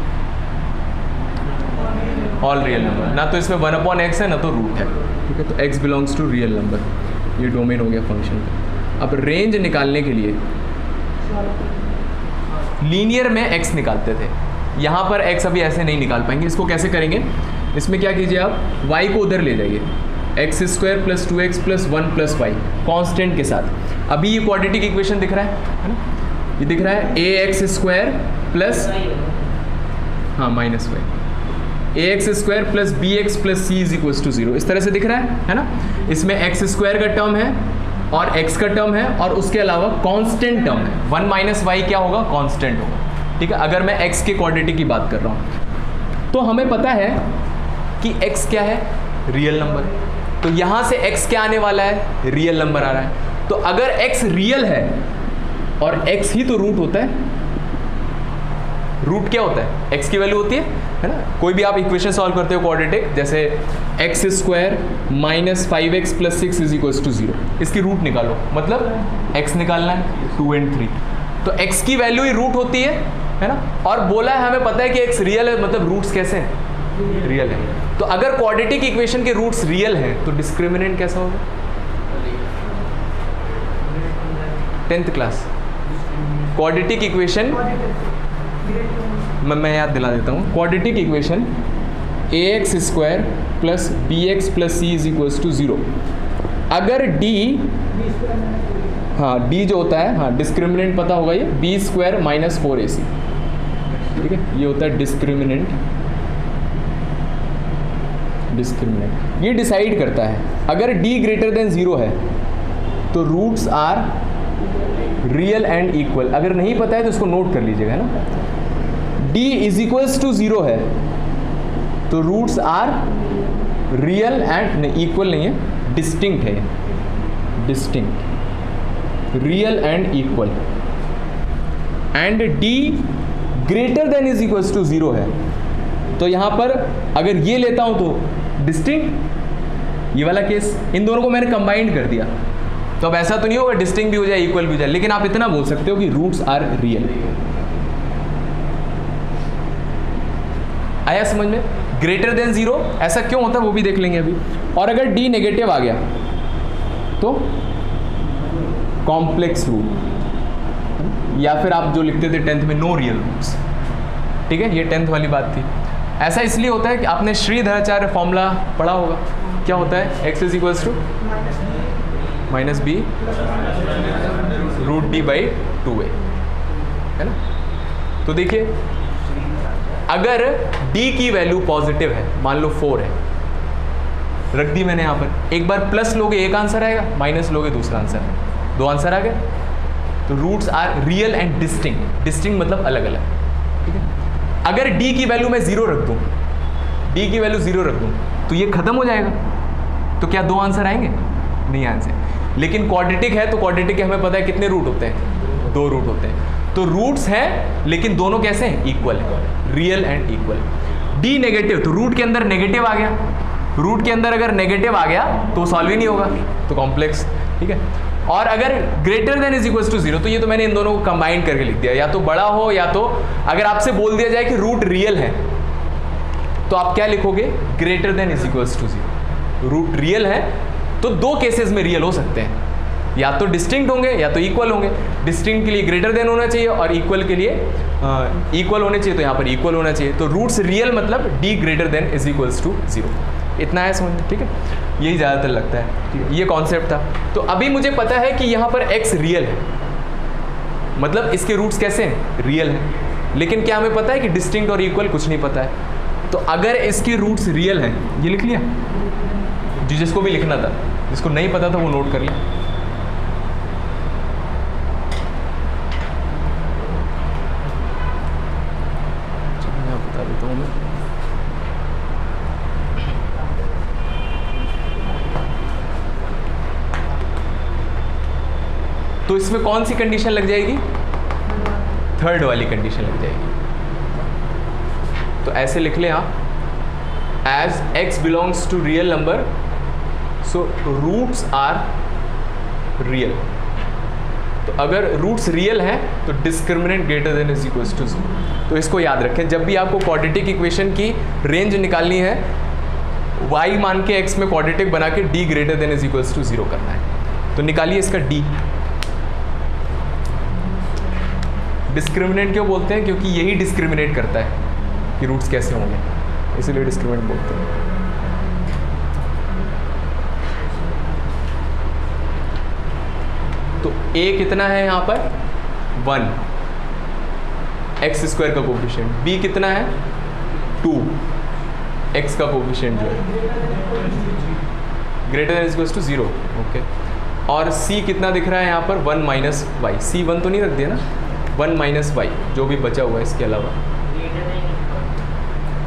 ऑल रियल नंबर, ना तो इसमें 1/x है ना तो रूट है, ठीक है। तो x belongs to real number, ये डोमेन हो गया फंक्शन का। अब रेंज निकालने के लिए लीनियर में x निकालते थे, यहाँ पर x अभी ऐसे नहीं निकाल पाएंगे। इसको कैसे करेंगे, इसमें क्या कीजिए आप, y को उधर ले जाइए, x square plus 2x plus 1 plus y constant के साथ। अभी ये क्वाड्रेटिक इक्वेशन दिख रहा है ना, ये दिख रहा है ax स्क्वायर प्लस, हाँ, minus y, ax square plus bx plus c is equals to 0, इस तरह से दिख रहा है ना। इसमें x स्क्वायर का टर्म है और x का टर्म है और उसके अलावा कांस्टेंट टर्म है, 1 माइनस वाई क्या होगा, कांस्टेंट होगा, ठीक है। अगर मैं x के क्वाड्रेटिक की बात कर रहा हूँ तो हमें पता है कि x क्या है, रियल नंबर, तो यहाँ से x क्या आने वाला है, रियल नंबर आ रहा है। तो अगर x रियल है और x ही तो रूट होता है, रूट क्या होता है, x की वैल्यू होती है ना। कोई भी आप इक्वेशन सॉल्व करते हो क्वाड्रेटिक, जैसे x square minus 5x plus 6 is equals to 0, इसकी रूट निकालो, मतलब x निकालना है 2 और 3, तो x की वैल्यू ही रूट होती है ना। और बोला है हमें पता है कि x रियल है, मतलब रूट्स कैसे हैं, रियल है। तो अगर क्वाड्रेटिक इक्वेशन के रूट्स रियल हैं तो डिस्क्रिमिनेंट कैसा होगा, 10th क्लास क्वाड्रेटिक इक्वेशन, मैं याद दिला देता हूँ। Quadratic equation ax square plus bx plus c is equals to 0। अगर d, हाँ, d जो होता है, हाँ, डिस्क्रिमिनेंट पता होगा, ये b स्क्वायर माइनस 4ac, ठीक है, ये होता है डिस्क्रिमिनेंट। ये डिसाइड करता है अगर d ग्रेटर देन 0 है तो roots are real and equal. अगर नहीं पता है तो इसको नोट कर लीजिएगा ना, d इज इक्वल्स टू 0 है तो रूट्स आर रियल एंड, नहीं, इक्वल नहीं है, डिस्टिंक्ट है, distinct, real and equal. And d greater than is equals to 0 है, तो यहाँ पर अगर ये लेता हूँ तो डिस्टिंक्ट, ये वाला केस, इन दोनों को मैंने कंबाइंड कर दिया, तो अब ऐसा तो नहीं होगा डिस्टिंक्ट भी हो जाए इक्वल भी हो जाए, लेकिन आप इतना बोल सकते हो कि रूट्स आर रियल। आया समझ में? ग्रेटर देन 0 ऐसा क्यों होता है वो भी देख लेंगे अभी। और अगर d नेगेटिव आ गया तो कॉम्प्लेक्स रूट, या फिर आप जो लिखते थे 10th में नो रियल रूट्स, ठीक है, ये 10th वाली बात थी। ऐसा इसलिए होता है कि आपने श्रीधराचार्य फॉर्मूला पढ़ा होगा, क्या होता है, x is equals to minus b root d by 2a, है ना। तो देखिए अगर d की वैल्यू पॉजिटिव है, मान लो 4 है, रख दी मैंने यहाँ पर, एक बार प्लस लोगे एक आंसर आएगा, माइनस लोगे दूसरा आंसर, 2 आंसर आ गए। तो roots are real and distinct, distinct मतलब अलग अलग, ठीक है। अगर d की वैल्यू मैं 0 रख दूँ, d की वैल्यू 0 रख दूँ तो ये खत्म हो जाएगा, तो क्या 2 आंसर आएंगे? नहीं आंसर। लेकिन क्वाड्रेटिक है तो क्वाड्रेटिक के हमें पता है कितने रूट होते हैं? 2 रूट होते हैं। तो रूट्स हैं लेकिन दोनों कैसे हैं? इक्वल है, real and equal. D negative, तो रूट के अंदर नेगेटिव आ गया, रूट के अंदर अगर नेगेटिव आ गया तो सॉल्व ही नहीं होगा, तो कॉम्प्लेक्स, ठीक है। और अगर greater than is equal to 0, तो ये तो मैंने इन दोनों को कंबाइन करके लिख दिया, या तो बड़ा हो या तो अगर आपसे बोल दिया जाए कि रूट रियल है तो आप क्या लिखोगे? Greater than is equal to 0। Root real है तो 2 केसेस में रियल हो सकते हैं, या तो डिस्टिंक्ट होंगे या तो इक्वल होंगे। डिस्टिंक्ट के लिए ग्रेटर देन होना चाहिए और इक्वल के लिए इक्वल होने चाहिए, तो यहाँ पर इक्वल होना चाहिए। तो रूट्स रियल मतलब d greater than is equals to 0। इतना है समझ में, ठीक है। यही ज़्यादातर लगता है, ठीक है। ये कॉन्सेप्ट था। तो अभी मुझे पता है कि यहाँ पर x रियल है, मतलब इसके रूट्स कैसे हैं? रियल हैं। लेकिन क्या हमें पता है कि डिस्टिंक्ट और इक्वल? कुछ नहीं पता है। तो अगर इसके रूट्स रियल हैं, ये लिख लिया, जिसको भी लिखना था, जिसको नहीं पता था वो नोट कर लिया। बता देता हूँ मैं। तो इसमें कौन सी कंडीशन लग जाएगी? थर्ड वाली कंडीशन लग जाएगी। तो ऐसे लिख लें आप, as x belongs to real number so roots are real. तो अगर रूट्स रियल हैं तो discriminant greater than is equal to 0। तो इसको याद रखें, जब भी आपको क्वाड्रेटिक इक्वेशन की रेंज निकालनी है, y मान के x में क्वाड्रेटिक बना के d greater than is equal to 0 करना है। तो निकालिए इसका d। डिस्क्रिमिनेंट क्यों बोलते हैं? क्योंकि यही डिस्क्रिमिनेट करता है कि रूट्स कैसे होंगे, इसीलिए डिस्क्रिमिनेंट बोलते हैं। तो a कितना है यहाँ पर? 1, x² का कोफिशिएंट। b कितना है? 2, x का कोफिशिएंट जो है greater than equal to 0, okay. और c कितना दिख रहा है यहाँ पर? 1 माइनस वाई। c 1 तो नहीं रख दिया ना? 1 माइनस वाई जो भी बचा हुआ है इसके अलावा,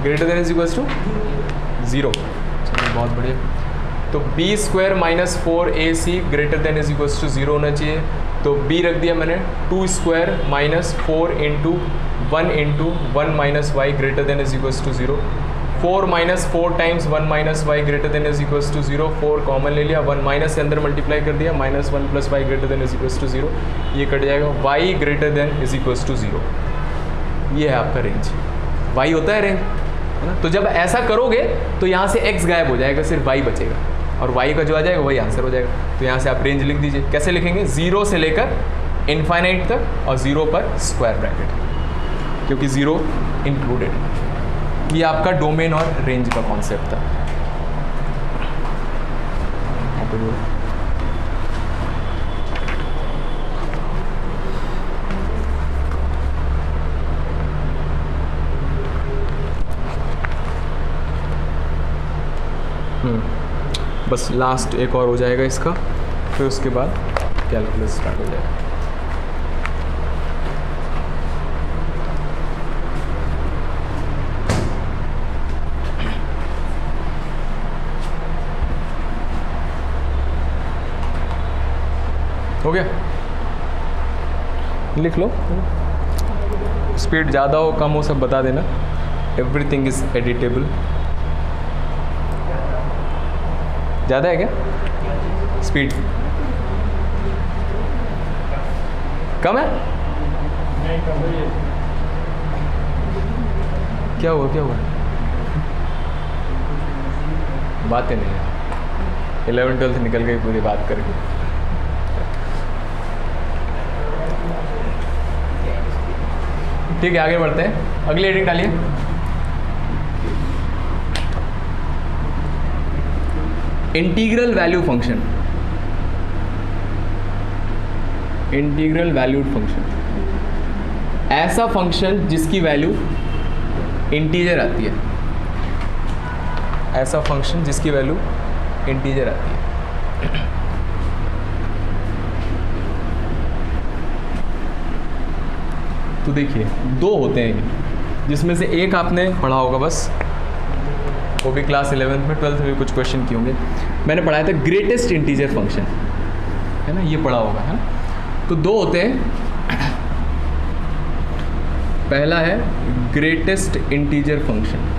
greater than is equal to 0। चलिए बहुत बढ़िया। तो b² minus 4ac greater than is equal to 0 होना चाहिए। तो b रख दिया मैंने 2² minus 4 into 1 into 1 minus y greater than is equal to 0। 4 minus 4 times 1 minus y greater than is equal to 0। 4 common ले लिया, 1 माइनस के अंदर मल्टीप्लाई कर दिया, minus 1 plus y greater than is equal to 0। ये कट जाएगा, y greater than is equal to 0। ये है आपका रेंज, y होता है रेंज, है ना। तो जब ऐसा करोगे तो यहाँ से x गायब हो जाएगा, सिर्फ y बचेगा, और y का जो आ जाएगा वही आंसर हो जाएगा। तो यहाँ से आप रेंज लिख दीजिए। कैसे लिखेंगे? 0 से लेकर इनफाइनाइट तक और 0 पर स्क्वायर ब्रैकेट, क्योंकि 0 इंक्लूडेड है। ये आपका डोमेन और रेंज का कॉन्सेप्ट था। बस लास्ट एक और हो जाएगा इसका, फिर उसके बाद कैलकुलस स्टार्ट हो जाएगा। हो गया? लिख लो, स्पीड ज़्यादा हो कम हो सब बता देना। Everything is editable. ज़्यादा है क्या स्पीड? कम है? क्या हुआ क्या हुआ? बातें नहीं है, 11th-12th निकल गई पूरी बात करके। ठीक है, आगे बढ़ते हैं। अगली हेडिंग डालिए। Integral value function. Integral valued function, ऐसा फंक्शन जिसकी वैल्यू इंटीजर आती है। ऐसा फंक्शन जिसकी वैल्यू इंटीजर आती है। तो देखिए, दो होते हैं, जिसमें से एक आपने पढ़ा होगा बस, वो भी क्लास 11th में, 12th में भी कुछ क्वेश्चन किए होंगे। मैंने पढ़ाया था ग्रेटेस्ट इंटीजर फंक्शन, है ना, ये पढ़ा होगा, है ना। तो दो होते हैं, पहला है ग्रेटेस्ट इंटीजर फंक्शन,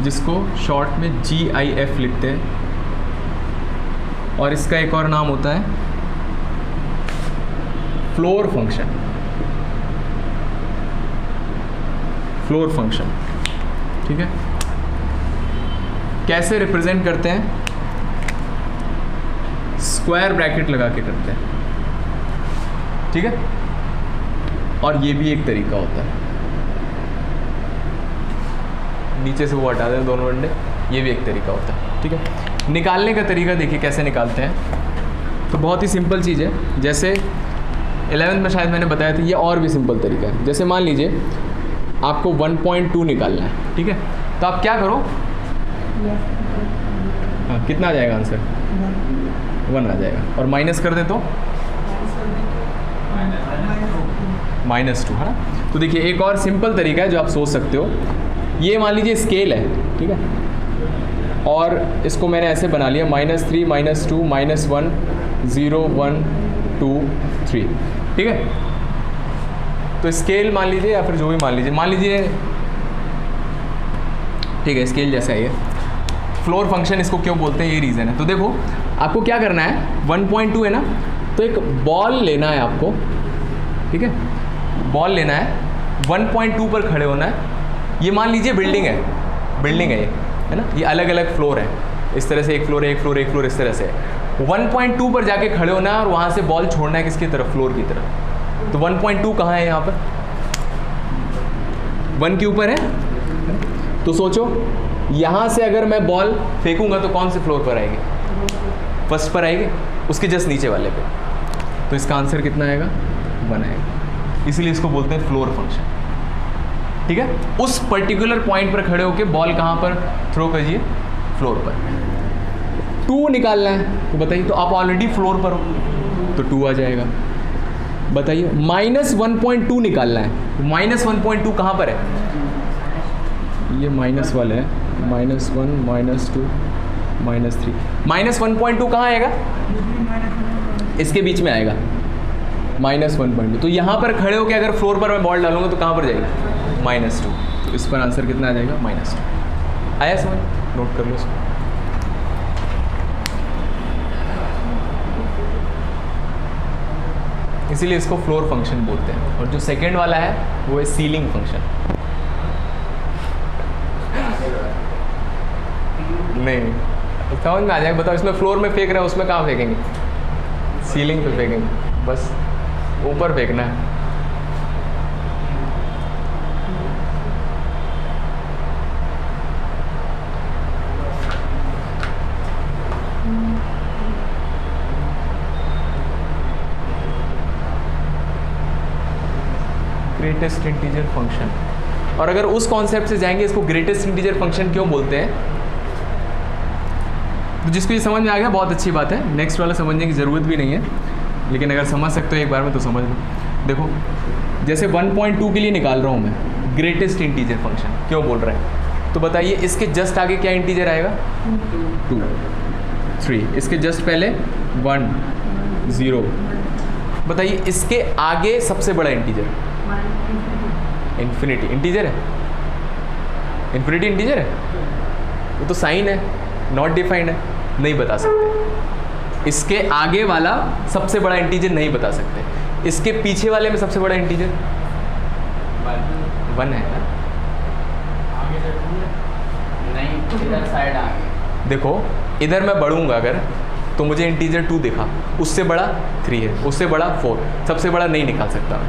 जिसको शॉर्ट में GIF लिखते हैं, और इसका एक और नाम होता है फ्लोर फंक्शन, फ्लोर फंक्शन, ठीक है। कैसे रिप्रेजेंट करते हैं? स्क्वायर ब्रैकेट लगा के करते हैं, ठीक है। और ये भी एक तरीका होता है, नीचे से वो हटा दें दोनों डंडे, ये भी एक तरीका होता है, ठीक है। निकालने का तरीका देखिए कैसे निकालते हैं। तो बहुत ही सिंपल चीज़ है, जैसे 11th में शायद मैंने बताया था, ये और भी सिंपल तरीका है। जैसे मान लीजिए आपको 1.2 निकालना है, ठीक है, तो आप क्या करो, हाँ कितना आ जाएगा आंसर? 1 आ जाएगा, और माइनस कर दें तो -2, है ना। तो देखिए एक और सिंपल तरीका है जो आप सोच सकते हो, ये मान लीजिए स्केल है, ठीक है, और इसको मैंने ऐसे बना लिया -3 -2 -1 0 1 2 3, ठीक है। तो स्केल मान लीजिए या फिर जो भी मान लीजिए, ठीक है, स्केल जैसा है ये। फ्लोर फंक्शन इसको क्यों बोलते हैं, ये रीज़न है। तो देखो आपको क्या करना है, 1.2 है ना, तो एक बॉल लेना है आपको, ठीक है, बॉल लेना है, 1.2 पर खड़े होना है। ये मान लीजिए बिल्डिंग है ये, है ना, ये अलग अलग फ्लोर है, इस तरह से एक फ्लोर इस तरह से 1.2 पर जाके खड़े होना है, और वहाँ से बॉल छोड़ना है किसकी तरफ, फ्लोर की तरफ। तो 1.2 कहाँ है, यहाँ पर 1 के ऊपर है। तो सोचो यहाँ से अगर मैं बॉल फेंकूंगा तो कौन से फ्लोर पर आएगी, फर्स्ट पर आएगी, उसके जस्ट नीचे वाले पे। तो इसका आंसर कितना आएगा, 1 आएगा। इसीलिए इसको बोलते हैं फ्लोर फंक्शन, ठीक है। उस पर्टिकुलर पॉइंट पर खड़े होकर बॉल कहाँ पर थ्रो करिए, फ्लोर पर। 2 निकालना है, तो बताइए, तो आप ऑलरेडी फ्लोर पर हो तो 2 आ जाएगा। बताइए -1.2 निकालना है, तो -1.2 कहाँ पर है, ये माइनस वाला है, -1 -2 -3, -1.2 कहाँ आएगा, इसके बीच में आएगा, -1.2। तो यहाँ पर खड़े होकर अगर फ्लोर पर मैं बॉल डालूंगा तो कहाँ पर जाएगा, -2। तो इस पर आंसर कितना आ जाएगा, -2। आया समझ, नोट कर लो इसको। इसीलिए इसको फ्लोर फंक्शन बोलते हैं। और जो सेकंड वाला है वो है सीलिंग फंक्शन। नहीं समझ में आ जाएगा, बताओ, इसमें फ्लोर में फेंक रहे हैं, उसमें कहाँ फेंकेंगे, सीलिंग पे फेंकेंगे, बस ऊपर फेंकना है। Greatest integer function. और अगर उस कॉन्सेप्ट से जाएंगे, इसको ग्रेटेस्ट इंटीजर फंक्शन क्यों बोलते हैं, तो जिसको ये समझ में आ गया बहुत अच्छी बात है, नेक्स्ट वाला समझने की ज़रूरत भी नहीं है, लेकिन अगर समझ सकते हो एक बार में तो समझ लो। देखो जैसे 1.2 के लिए निकाल रहा हूँ मैं ग्रेटेस्ट इंटीजर फंक्शन, क्यों बोल रहे हैं, तो बताइए इसके जस्ट आगे क्या इंटीजर आएगा, 2 3, इसके जस्ट पहले 1 0। बताइए इसके आगे सबसे बड़ा इंटीजर, इन्फिनिटी इंटीजर है, इन्फिनिटी इंटीजर है, वो तो साइन है, नॉट डिफाइंड है, नहीं बता सकते। इसके आगे वाला सबसे बड़ा इंटीजर नहीं बता सकते, इसके पीछे वाले में सबसे बड़ा इंटीजर 1 है ना, नहीं इधर साइड आगे। देखो इधर मैं बढ़ूंगा अगर, तो मुझे इंटीजर 2 दिखा, उससे बड़ा 3 है, उससे बड़ा 4, सबसे बड़ा नहीं निकाल सकता।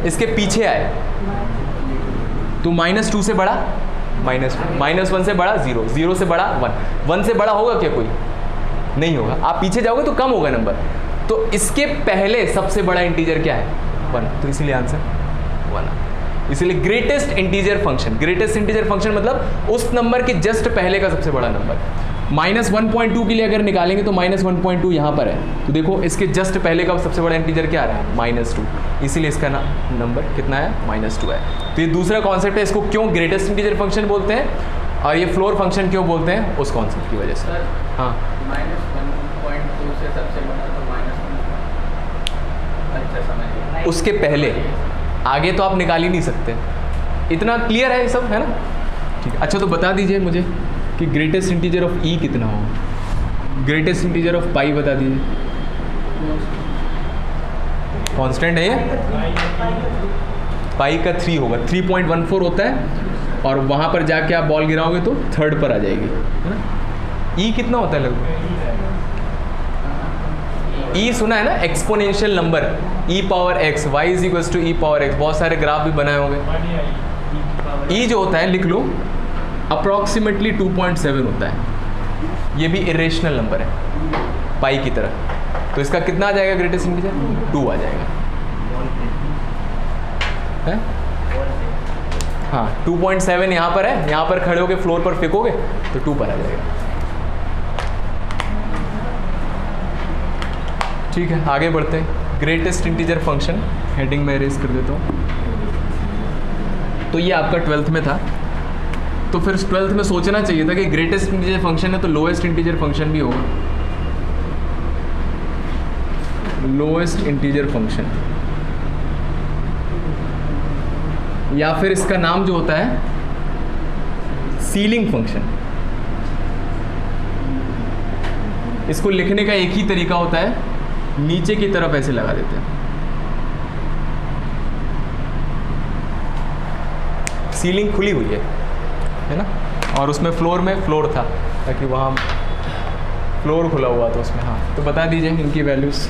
इसके पीछे आए तो -2 से बड़ा -1, -1 से बड़ा 0, 0 से बड़ा 1, 1 से बड़ा होगा क्या कोई, नहीं होगा। आप पीछे जाओगे तो कम होगा नंबर, तो इसके पहले सबसे बड़ा इंटीजर क्या है, 1, तो इसीलिए आंसर 1। इसीलिए greatest integer function, greatest integer function मतलब उस नंबर के जस्ट पहले का सबसे बड़ा नंबर। -1.2 के लिए अगर निकालेंगे तो -1.2 यहाँ पर है, तो देखो इसके जस्ट पहले का सबसे बड़ा इंटीजर क्या आ रहा है, -2, इसीलिए इसका नंबर कितना है, -2 है। तो ये दूसरा कॉन्सेप्ट है, इसको क्यों ग्रेटेस्ट इंटीजर फंक्शन बोलते हैं और ये फ्लोर फंक्शन क्यों बोलते हैं, उस कॉन्सेप्ट की वजह से। सर हाँ -1.2 से सबसे बड़ा तो -1, अच्छा समझ, उसके पहले, आगे तो आप निकाल ही नहीं सकते। इतना क्लियर है ये सब, है ना? ठीक है। अच्छा तो बता दीजिए मुझे कि ग्रेटेस्ट इंटीजर ऑफ ई कितना होगा, ग्रेटेस्ट इंटीजर ऑफ पाई बता दीजिए। कांस्टेंट है ये, पाई का 3 होगा, 3.14 होता है, और वहाँ पर जाके आप बॉल गिराओगे तो थर्ड पर आ जाएगी, है ना? ई कितना होता है लगभग, ई सुना है ना, exponential number, e power x, y is equal to e power x, बहुत सारे ग्राफ भी बनाए होंगे। ई जो होता है लिख लो, अप्रॉक्सीमेटली 2.7 होता है, ये भी इरेशनल नंबर है पाई की तरह, तो इसका कितना आ जाएगा ग्रेटेस्ट इंटीजर, 2 आ जाएगा, है? हाँ 2.7 यहाँ पर है, यहाँ पर खड़े होके फ्लोर पर फेंकोगे तो 2 पर आ जाएगा। ठीक है, आगे बढ़ते हैं। ग्रेटेस्ट इंटीजर फंक्शन, हेडिंग में इरेज कर देता हूँ। तो ये आपका 12th में था, तो फिर 12th में सोचना चाहिए था कि ग्रेटेस्ट इंटीजर फंक्शन है तो लोएस्ट इंटीजर फंक्शन भी होगा, लोएस्ट इंटीजर फंक्शन, या फिर इसका नाम जो होता है सीलिंग फंक्शन। इसको लिखने का एक ही तरीका होता है, नीचे की तरफ ऐसे लगा देते हैं, सीलिंग खुली हुई है ना, और उसमें फ्लोर में फ्लोर था, ताकि वहाँ फ्लोर खुला हुआ था उसमें। हाँ तो बता दीजिए इनकी वैल्यूज़,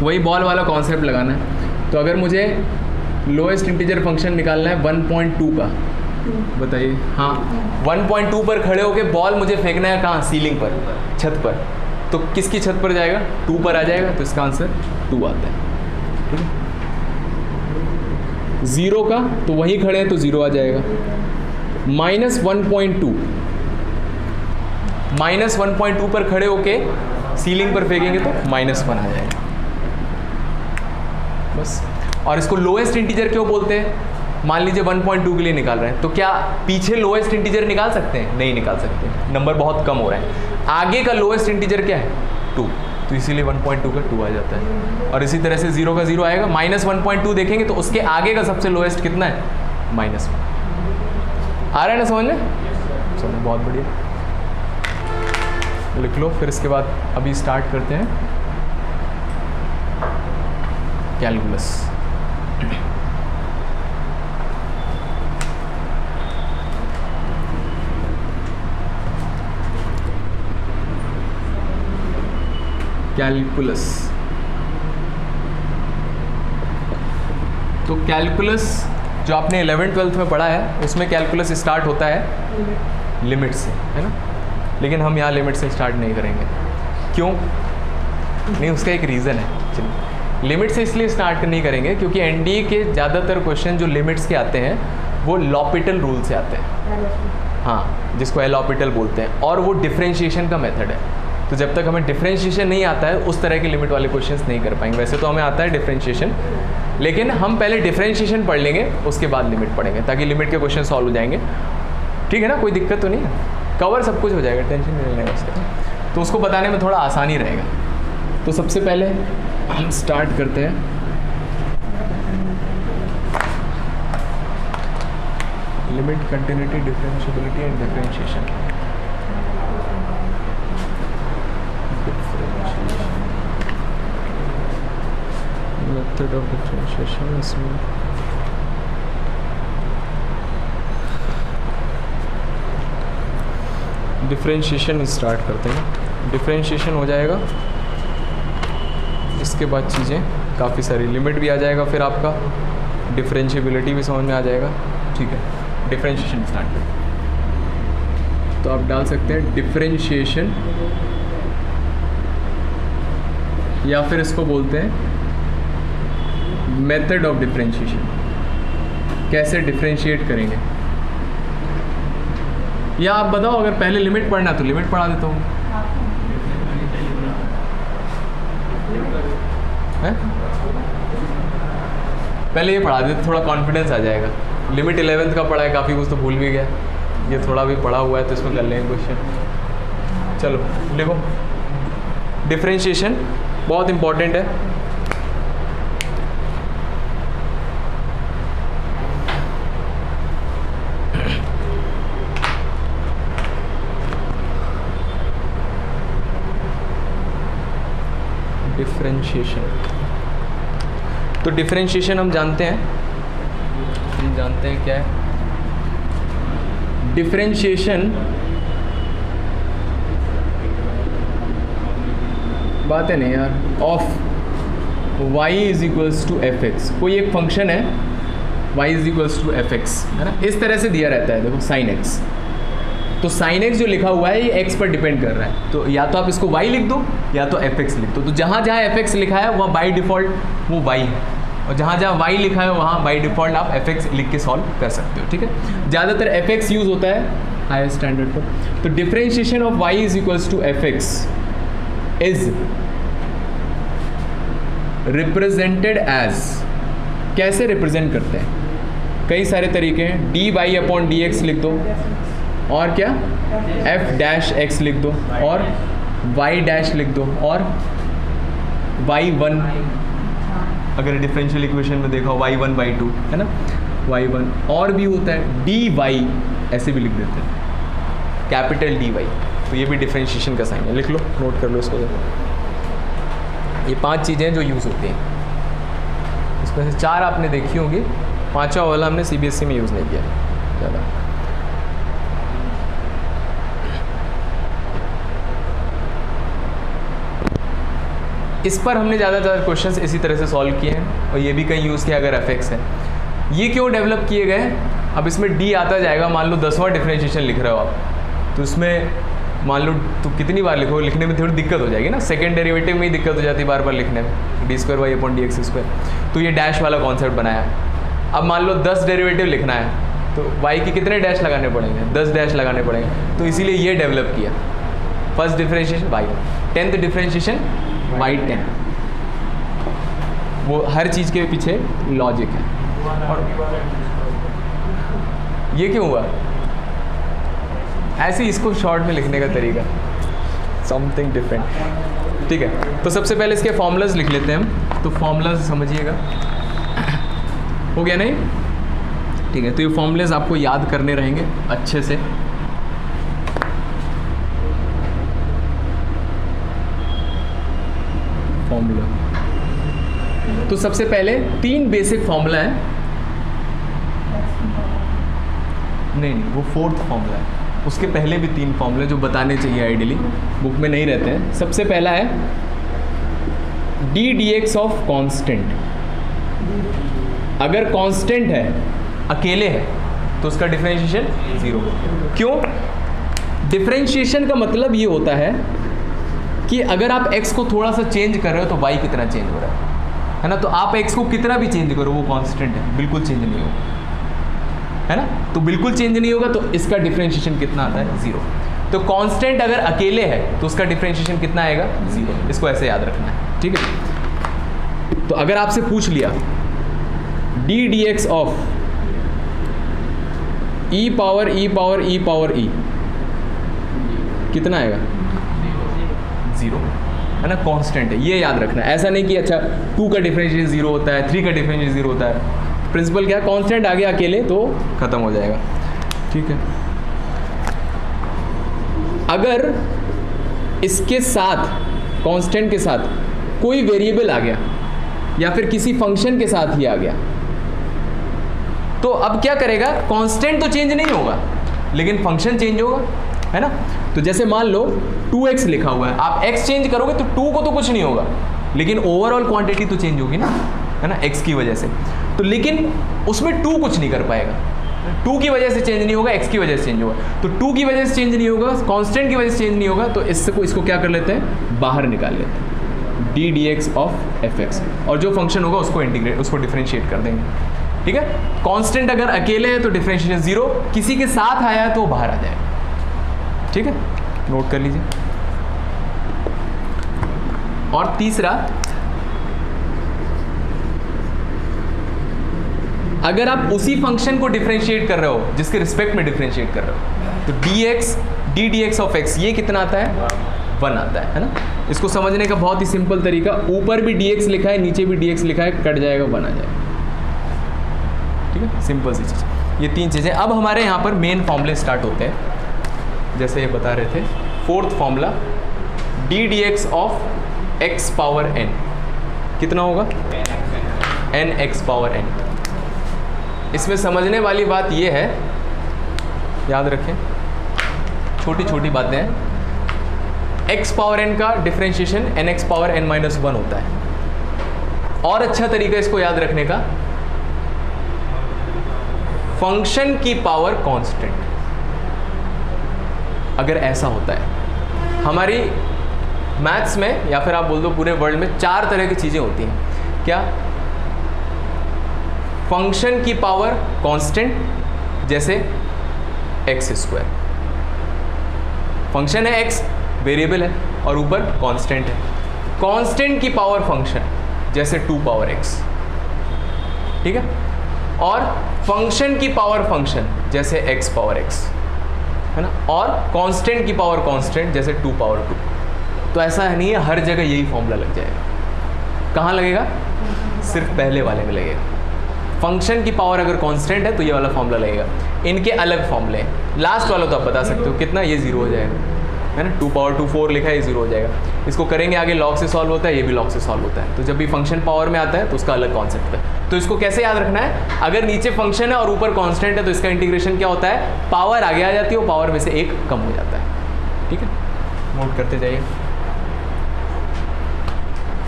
वही बॉल वाला कॉन्सेप्ट लगाना है। तो अगर मुझे लोएस्ट इंटीजर फंक्शन निकालना है 1.2 का, बताइए। हाँ 1.2 पर खड़े होके बॉल मुझे फेंकना है, कहाँ, सीलिंग पर, छत पर, तो किसकी छत पर जाएगा, 2 पर आ जाएगा, तो इसका आंसर 2 आता है। ठीक है, 0 का तो वहीं खड़े हैं तो 0 आ जाएगा। -1.2, -1.2 पर खड़े होके सीलिंग पर फेंकेंगे तो -1 आ जाएगा, बस। और इसको लोएस्ट इंटीजर क्यों बोलते हैं, मान लीजिए 1.2 के लिए निकाल रहे हैं, तो क्या पीछे लोएस्ट इंटीजर निकाल सकते हैं, नहीं निकाल सकते, नंबर बहुत कम हो रहा है। आगे का लोएस्ट इंटीजर क्या है, 2, तो इसीलिए 1.2 का 2 आ जाता है। और इसी तरह से 0 का 0 आएगा, -1.2 देखेंगे तो उसके आगे का सबसे लोएस्ट कितना है, -1। आ रहा है ना समझ में, चलो बहुत बढ़िया, लिख लो। फिर इसके बाद अभी स्टार्ट करते हैं कैलकुलस। कैलकुलस, तो कैलकुलस जो आपने 11th-12th में पढ़ा है, उसमें कैलकुलस स्टार्ट होता है लिमिट से, है ना, लेकिन हम यहाँ लिमिट से स्टार्ट नहीं करेंगे। क्यों नहीं, उसका एक रीज़न है। चलिए, लिमिट से इसलिए स्टार्ट नहीं करेंगे क्योंकि एनडीए के ज़्यादातर क्वेश्चन जो लिमिट्स के आते हैं वो लॉपिटल रूल से आते हैं, हाँ, जिसको एलॉपिटल बोलते हैं, और वो डिफरेंशिएशन का मेथड है। तो जब तक हमें डिफरेंशिएशन नहीं आता है, उस तरह के लिमिट वाले क्वेश्चंस नहीं कर पाएंगे। वैसे तो हमें आता है डिफरेंशिएशन, लेकिन हम पहले डिफरेंशिएशन पढ़ लेंगे, उसके बाद लिमिट पढ़ेंगे, ताकि लिमिट के क्वेश्चन सॉल्व हो जाएंगे। ठीक है ना, कोई दिक्कत तो नहीं है, कवर सब कुछ हो जाएगा, टेंशन नहीं लेना उसका, तो उसको बताने में थोड़ा आसानी रहेगा। तो सबसे पहले हम स्टार्ट करते हैं limit, continuity, differentiability and differentiation. Method of differentiation इसमें डिफरेंशिएशन स्टार्ट करते हैं। डिफरेंशिएशन हो जाएगा, इसके बाद चीज़ें काफ़ी सारी, लिमिट भी आ जाएगा, फिर आपका डिफरेंशिएबिलिटी भी समझ में आ जाएगा। ठीक है, डिफरेंशिएशन स्टार्ट करें तो आप डाल सकते हैं डिफरेंशिएशन, या फिर इसको बोलते हैं मेथड ऑफ डिफरेंशिएशन। कैसे डिफरेंशिएट करेंगे, या आप बताओ, अगर पहले लिमिट पढ़ना है तो लिमिट पढ़ा देता हूँ। हैं? पहले ये पढ़ा देते, थोड़ा कॉन्फिडेंस आ जाएगा। लिमिट 11th का पढ़ा है, काफ़ी कुछ तो भूल भी गया, ये थोड़ा भी पढ़ा हुआ है तो इसमें कर लेंगे क्वेश्चन। चलो लिखो, डिफरेंशिएशन बहुत इंपॉर्टेंट है। डिफरेंशिएशन, तो डिफरेंशिएशन हम जानते हैं क्या है। डिफरेंशिएशन बात है नहीं यार, of y is equals to f x. कोई एक फंक्शन है y is equals to f x, है ना, इस तरह से दिया रहता है। देखो साइन x, तो साइन x जो लिखा हुआ है ये x पर डिपेंड कर रहा है, तो या तो आप इसको y लिख दो या तो एफ एक्स लिख दो। तो जहाँ जहाँ एफ एक्स लिखा है वहाँ बाई डिफ़ॉल्ट वो y है, और जहाँ जहाँ y लिखा है वहाँ बाई डिफ़ॉल्ट आप एफ एक्स लिख के सॉल्व कर सकते हो, ठीक है। ज़्यादातर एफ एक्स यूज़ होता है हायर स्टैंडर्ड पर। तो differentiation of y is equals to f x is represented as, कैसे रिप्रेजेंट करते हैं, कई सारे तरीके हैं। dy अपॉन डी एक्स लिख दो, और क्या f डैश x लिख दो, और y डैश लिख दो, और y1, अगर डिफरेंशियल इक्वेशन में देखो y1 y2 है ना, y1, और भी होता है dy, ऐसे भी लिख देते हैं कैपिटल dy, तो ये भी डिफरेंशिएशन का साइन है। लिख लो, नोट कर लो इसको। ये 5 चीज़ें जो यूज़ होती हैं, इसमें से 4 आपने देखी होंगी, 5वां वाला हमने CBSE में यूज़ नहीं किया ज़्यादा। इस पर हमने ज़्यादातर क्वेश्चंस इसी तरह से सॉल्व किए हैं, और ये भी कहीं यूज़ किया अगर एफ एक्स है। ये क्यों डेवलप किए गए, अब इसमें d आता जाएगा। मान लो 10वां डिफरेंशिएशन लिख रहे हो आप, तो इसमें मान लो तो कितनी बार लिखो, लिखने में थोड़ी दिक्कत हो जाएगी ना, सेकंड डेरिवेटिव में ही दिक्कत हो जाती है बार बार लिखने में, d² y अपॉन dx²। तो ये डैश वाला कॉन्सेप्ट बनाया। अब मान लो 10 डेरिवेटिव लिखना है, तो y के कितने डैश लगाने पड़ेंगे, 10 डैश लगाने पड़ेंगे, तो इसीलिए ये डेवलप किया। First differentiation y1, 10th differentiation y10। वो हर चीज़ के पीछे लॉजिक है। और ये क्यों हुआ, ऐसे इसको शॉर्ट में लिखने का तरीका, समथिंग डिफरेंट, ठीक है। तो सबसे पहले इसके फॉर्मूलाज लिख लेते हैं हम, तो फॉर्मूलाज समझिएगा, हो गया नहीं, ठीक है। तो ये फॉर्मूलाज आपको याद करने रहेंगे अच्छे से। फॉर्मूला, तो सबसे पहले 3 बेसिक फॉर्मूला है, नहीं वो 4th फॉर्मूला है, उसके पहले भी 3 फॉर्मूले जो बताने चाहिए आइडियली, बुक में नहीं रहते हैं। सबसे पहला है d dx ऑफ कांस्टेंट। अगर कांस्टेंट है, अकेले है, तो उसका डिफरेंशिएशन 0। क्यों, डिफरेंशिएशन का मतलब ये होता है कि अगर आप x को थोड़ा सा चेंज कर रहे हो तो y कितना चेंज हो रहा है ना। तो आप x को कितना भी चेंज करो वो कांस्टेंट है, बिल्कुल चेंज नहीं होगा, है ना। तो बिल्कुल चेंज नहीं होगा, तो इसका डिफरेंशिएशन कितना आता है, 0। तो कांस्टेंट अगर अकेले है तो उसका डिफरेंशिएशन कितना आएगा, 0। इसको ऐसे याद रखना है, ठीक है। तो अगर आपसे पूछ लिया d dx of e power e कितना आएगा, 0, है ना, कांस्टेंट है, ये याद रखना है। ऐसा नहीं कि अच्छा 2 का डिफरेंशिएशन 0 होता है, 3 का डिफरेंशिएशन 0 होता है। प्रिंसिपल क्या है, कांस्टेंट आ गया अकेले तो खत्म हो जाएगा, ठीक है। अगर इसके साथ, कांस्टेंट के साथ कोई वेरिएबल आ गया या फिर किसी फंक्शन के साथ ही आ गया, तो अब क्या करेगा, कांस्टेंट तो चेंज नहीं होगा लेकिन फंक्शन चेंज होगा, है ना। तो जैसे मान लो 2x लिखा हुआ है, आप x चेंज करोगे तो 2 को तो कुछ नहीं होगा, लेकिन ओवरऑल क्वांटिटी तो चेंज होगी ना, है ना, x की वजह से। तो लेकिन उसमें 2 कुछ नहीं कर पाएगा, 2 की वजह से चेंज नहीं होगा, x की वजह से चेंज होगा। तो 2 की वजह से चेंज नहीं होगा, कांस्टेंट की वजह से चेंज नहीं होगा, तो इसको क्या कर लेते हैं, बाहर निकाल लेते हैं, d dx ऑफ fx, और जो फंक्शन होगा उसको डिफरेंशिएट कर देंगे, ठीक है। कांस्टेंट अगर अकेले है तो डिफरेंशिएशन 0, किसी के साथ आया है तो बाहर आ जाएगा। ठीक है, नोट कर लीजिए। और तीसरा, अगर आप उसी फंक्शन को डिफरेंशिएट कर रहे हो जिसके रिस्पेक्ट में डिफरेंशिएट कर रहे हो, तो D d x of x ये कितना आता है? 1 आता है ना। इसको समझने का बहुत ही सिंपल तरीका, ऊपर भी dx लिखा है, नीचे भी dx लिखा है, कट जाएगा 1 आ जाएगा। ठीक है, सिंपल सी चीज़। ये 3 चीज़ें। अब हमारे यहाँ पर मेन फॉर्मूले स्टार्ट होते हैं, जैसे ये बता रहे थे। Fourth formula, d d x of x power n कितना होगा? N x power n. इसमें समझने वाली बात ये है, याद रखें, छोटी छोटी बातें हैं। x पावर n का differentiation n x power n minus 1 होता है। और अच्छा तरीका इसको याद रखने का, फंक्शन की पावर कांस्टेंट, अगर ऐसा होता है। हमारी मैथ्स में, या फिर आप बोल दो पूरे वर्ल्ड में, 4 तरह की चीज़ें होती हैं। क्या? फंक्शन की पावर कांस्टेंट, जैसे एक्स स्क्वायर। फंक्शन है x, वेरिएबल है, और ऊपर कांस्टेंट है। कांस्टेंट की पावर फंक्शन, जैसे 2 पावर x। ठीक है। और फंक्शन की पावर फंक्शन, जैसे x पावर x, है ना। और कांस्टेंट की पावर कांस्टेंट, जैसे 2 पावर 2। तो ऐसा नहीं है हर जगह यही फॉर्मूला लग जाएगा। कहाँ लगेगा? सिर्फ पहले वाले में लगेगा। फंक्शन की पावर अगर कांस्टेंट है तो ये वाला फॉर्मूला लगेगा। इनके अलग फॉर्मूले हैं। लास्ट वाला तो आप बता सकते हो कितना, ये 0 हो जाएगा, है ना। 2 पावर 2 4 लिखा है, ये 0 हो जाएगा। इसको करेंगे आगे, लॉग से सॉल्व होता है, ये भी लॉग से सॉल्व होता है। तो जब भी फंक्शन पावर में आता है तो उसका अलग कॉन्सेप्ट है। तो इसको कैसे याद रखना है? अगर नीचे फंक्शन है और ऊपर कांस्टेंट है तो इसका इंटीग्रेशन क्या होता है? पावर आगे आ जाती है, वो पावर में से 1 कम हो जाता है। ठीक है, नोट करते जाइए।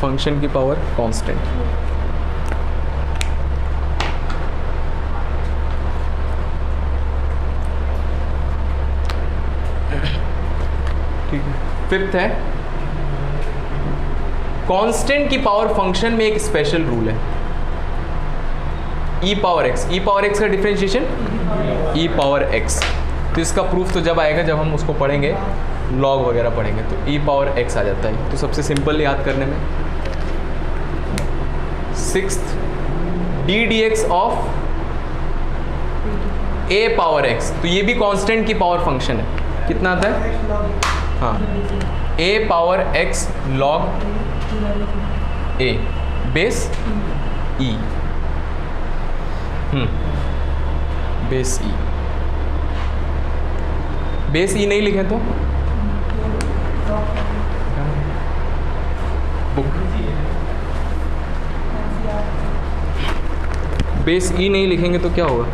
फंक्शन की पावर कांस्टेंट, ठीक है। फिफ्थ है, कांस्टेंट की पावर फंक्शन में एक स्पेशल रूल है, e power x। e power x का डिफरेंशिएशन e पावर x। तो इसका प्रूफ तो जब आएगा जब हम उसको पढ़ेंगे, लॉग वगैरह पढ़ेंगे, तो e पावर x आ जाता है। तो सबसे सिंपल याद करने में, 6th D d x of a power x। तो ये भी कांस्टेंट की पावर फंक्शन है। कितना आता है? हाँ, a power x log a base e, base e। Base e नहीं लिखे तो बुक, बेस e नहीं लिखेंगे तो क्या होगा?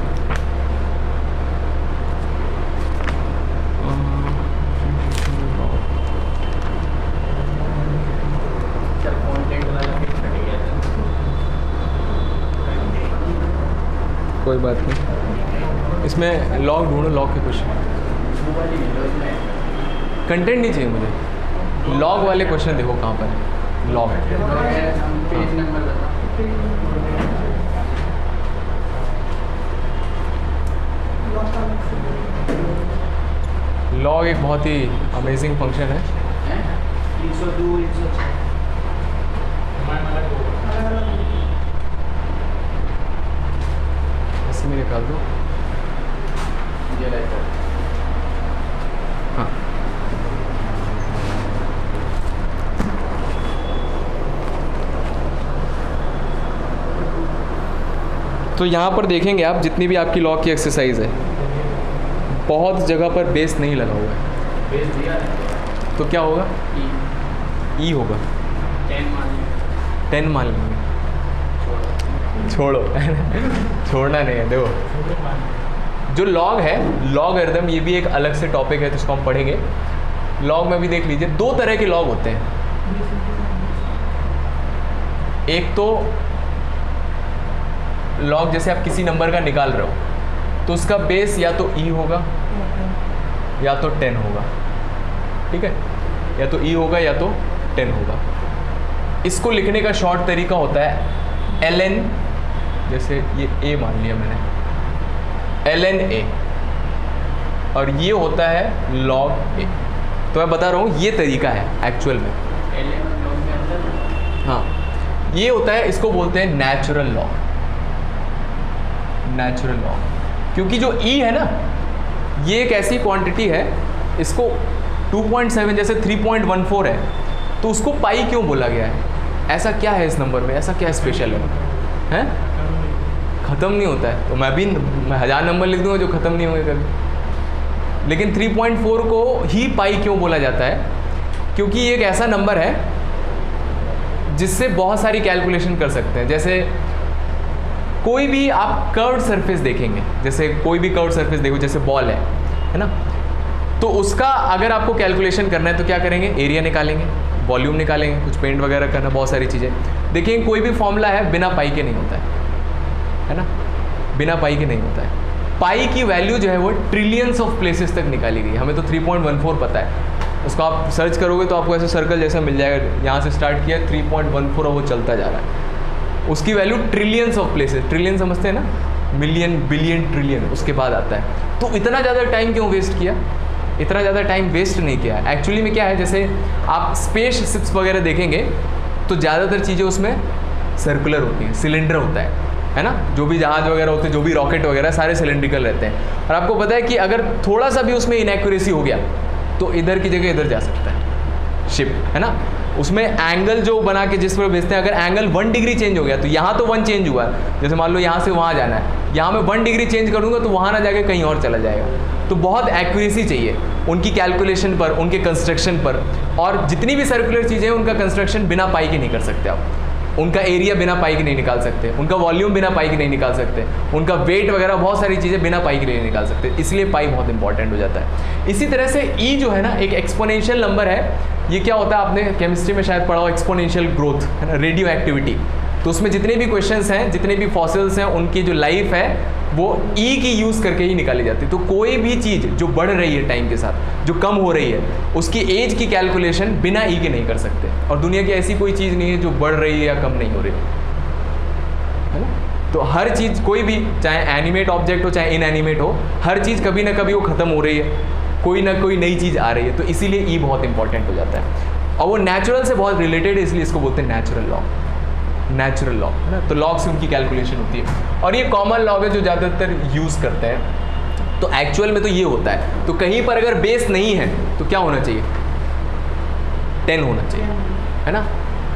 कोई बात नहीं, इसमें लॉग ढूंढो, लॉग के क्वेश्चन। कंटेंट नहीं चाहिए मुझे, लॉग वाले क्वेश्चन देखो कहाँ पर है। लॉग पेज नंबर लॉग एक बहुत ही अमेजिंग फंक्शन है। 302 106 इसमें निकाल दो। हाँ, तो यहाँ पर देखेंगे आप, जितनी भी आपकी लॉग की एक्सरसाइज है, बहुत जगह पर बेस नहीं लगा हुआ है। बेस दिया है तो क्या होगा? ई होगा। 10 मान लेंगे। छोड़ो छोड़ना नहीं है। देखो, जो लॉग है, लॉगरिथम, ये भी एक अलग से टॉपिक है, तो इसको हम पढ़ेंगे। लॉग में भी देख लीजिए, 2 तरह के लॉग होते हैं। एक तो लॉग, जैसे आप किसी नंबर का निकाल रहे हो तो उसका बेस या तो ई होगा या तो 10 होगा। ठीक है, या तो ई होगा या तो 10 होगा। इसको लिखने का शॉर्ट तरीका होता है ln, जैसे ये a मान लिया मैंने, ln a। और ये होता है log a। तो मैं बता रहा हूँ ये तरीका है एक्चुअल में। हाँ, ये होता है, इसको बोलते हैं नेचुरल लॉग। नेचुरल लॉग, क्योंकि जो e है ना, ये एक ऐसी क्वांटिटी है, इसको 2.7 जैसे 3.14 है, तो उसको पाई क्यों बोला गया है? ऐसा क्या है इस नंबर में, ऐसा क्या स्पेशल है? हैं? ख़त्म नहीं होता है। तो मैं 1000 नंबर लिख दूंगा जो ख़त्म नहीं होंगे कभी। लेकिन 3.4 को ही पाई क्यों बोला जाता है? क्योंकि ये एक ऐसा नंबर है जिससे बहुत सारी कैलकुलेशन कर सकते हैं। जैसे कोई भी आप कर्व्ड सरफेस देखेंगे, जैसे कोई भी कर्व्ड सरफेस देखो, जैसे बॉल है ना, तो उसका अगर आपको कैलकुलेशन करना है तो क्या करेंगे? एरिया निकालेंगे, वॉल्यूम निकालेंगे, कुछ पेंट वगैरह करना, बहुत सारी चीज़ें। देखिए कोई भी फॉर्मूला है बिना पाई के नहीं होता है ना, बिना पाई के नहीं होता है। पाई की वैल्यू जो है वो ट्रिलियंस ऑफ प्लेसेस तक निकाली गई। हमें तो 3.14 पता है, उसको आप सर्च करोगे तो आपको ऐसे सर्कल जैसा मिल जाएगा। यहाँ से स्टार्ट किया 3.14 और वो चलता जा रहा है। उसकी value trillions of places, trillion समझते हैं ना, मिलियन बिलियन ट्रिलियन, उसके बाद आता है। तो इतना ज़्यादा टाइम क्यों वेस्ट किया? इतना ज़्यादा टाइम वेस्ट नहीं किया। एक्चुअली में क्या है, जैसे आप स्पेस शिप्स वगैरह देखेंगे तो ज़्यादातर चीज़ें उसमें सर्कुलर होती हैं, सिलेंडर होता है ना। जो भी जहाज वगैरह होते हैं, जो भी रॉकेट वगैरह, सारे सिलेंड्रिकल रहते हैं। और आपको पता है कि अगर थोड़ा सा भी उसमें इनएक्यूरेसी हो गया तो इधर की जगह इधर जा सकता है शिप, है ना। उसमें एंगल जो बना के जिस पर भेजते हैं, अगर एंगल 1 डिग्री चेंज हो गया तो यहाँ तो 1 चेंज हुआ है, जैसे मान लो यहाँ से वहाँ जाना है, यहाँ मैं 1 डिग्री चेंज करूँगा तो वहाँ ना जाके कहीं और चला जाएगा। तो बहुत एक्यूरेसी चाहिए उनकी कैलकुलेशन पर, उनके कंस्ट्रक्शन पर। और जितनी भी सर्कुलर चीज़ें हैं उनका कंस्ट्रक्शन बिना पाई के नहीं कर सकते आप। उनका एरिया बिना पाई के नहीं निकाल सकते, उनका वॉल्यूम बिना पाई के नहीं निकाल सकते, उनका वेट वगैरह बहुत सारी चीज़ें बिना पाई के नहीं निकाल सकते। इसलिए पाई बहुत इंपॉर्टेंट हो जाता है। इसी तरह से ई जो है ना, एक एक्सपोनेंशियल नंबर है। ये क्या होता है, आपने केमिस्ट्री में शायद पढ़ा हो, एक्सपोनेंशियल ग्रोथ, है ना, रेडियो एक्टिविटी। तो उसमें जितने भी क्वेश्चंस हैं, जितने भी फॉसिल्स हैं, उनकी जो लाइफ है वो ई की यूज़ करके ही निकाली जाती है। तो कोई भी चीज़ जो बढ़ रही है टाइम के साथ, जो कम हो रही है, उसकी एज की कैलकुलेशन बिना ई के नहीं कर सकते। और दुनिया की ऐसी कोई चीज़ नहीं है जो बढ़ रही है या कम नहीं हो रही है ना। तो हर चीज़, कोई भी, चाहे एनिमेट ऑब्जेक्ट हो चाहे इनएनिमेट हो, हर चीज़ कभी ना कभी वो ख़त्म हो रही है, कोई ना कोई नई चीज़ आ रही है। तो इसीलिए ई बहुत इंपॉर्टेंट हो जाता है। और वो नेचुरल से बहुत रिलेटेड है, इसलिए इसको बोलते हैं नेचुरल लॉ। नेचुरल लॉ, है ना। तो लॉग से उनकी कैलकुलेशन होती है और ये कॉमन लॉग है जो ज़्यादातर यूज़ करते हैं। तो एक्चुअल में तो ये होता है। तो कहीं पर अगर बेस नहीं है तो क्या होना चाहिए? 10 होना चाहिए, है ना।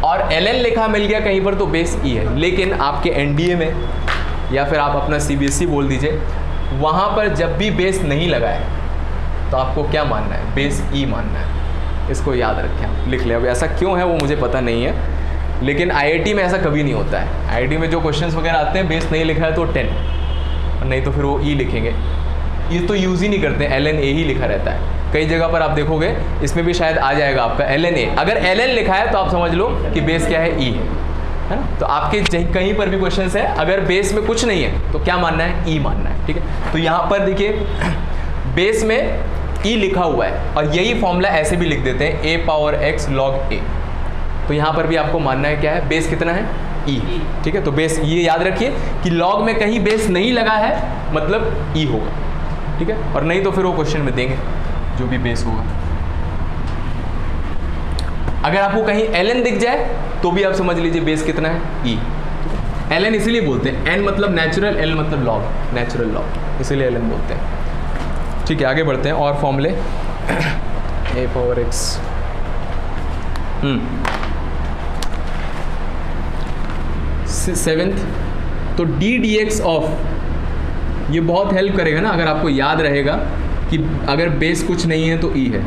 और ln लिखा मिल गया कहीं पर तो बेस ई है। लेकिन आपके NDA में या फिर आप अपना CBSE बोल दीजिए, वहाँ पर जब भी बेस नहीं लगा है तो आपको क्या मानना है? बेस ई मानना है। इसको याद रखें, आप लिख लें। अब ऐसा क्यों है वो मुझे पता नहीं है, लेकिन IIT में ऐसा कभी नहीं होता है। IIT में जो क्वेश्चंस वगैरह आते हैं, बेस नहीं लिखा है तो 10, और नहीं तो फिर वो ई लिखेंगे। ये तो यूज़ ही नहीं करते, LNA ही लिखा रहता है। कई जगह पर आप देखोगे, इसमें भी शायद आ जाएगा आपका LNA। अगर LN लिखा है तो आप समझ लो कि बेस क्या है? ई है ना। तो आपके कहीं पर भी क्वेश्चन है, अगर बेस में कुछ नहीं है तो क्या मानना है? ई मानना है, ठीक है। तो यहाँ पर देखिए बेस में ई लिखा हुआ है और यही फॉर्मूला ऐसे भी लिख देते हैं, a⁻x log a। तो यहाँ पर भी आपको मानना है क्या है? बेस कितना है? ई, ठीक है। तो बेस ये याद रखिए कि लॉग में कहीं बेस नहीं लगा है मतलब ई होगा, ठीक है। और नहीं तो फिर वो क्वेश्चन में देंगे जो भी बेस होगा। अगर आपको कहीं ln दिख जाए तो भी आप समझ लीजिए बेस कितना है? ई। ln इसीलिए बोलते हैं, n मतलब नेचुरल, l मतलब लॉग, नेचुरल लॉग, इसीलिए ln बोलते हैं, ठीक है। आगे बढ़ते हैं और फॉर्मूले। a⁻x 7th, तो d/dx ऑफ, ये बहुत हेल्प करेगा ना अगर आपको याद रहेगा कि अगर बेस कुछ नहीं है तो ई है।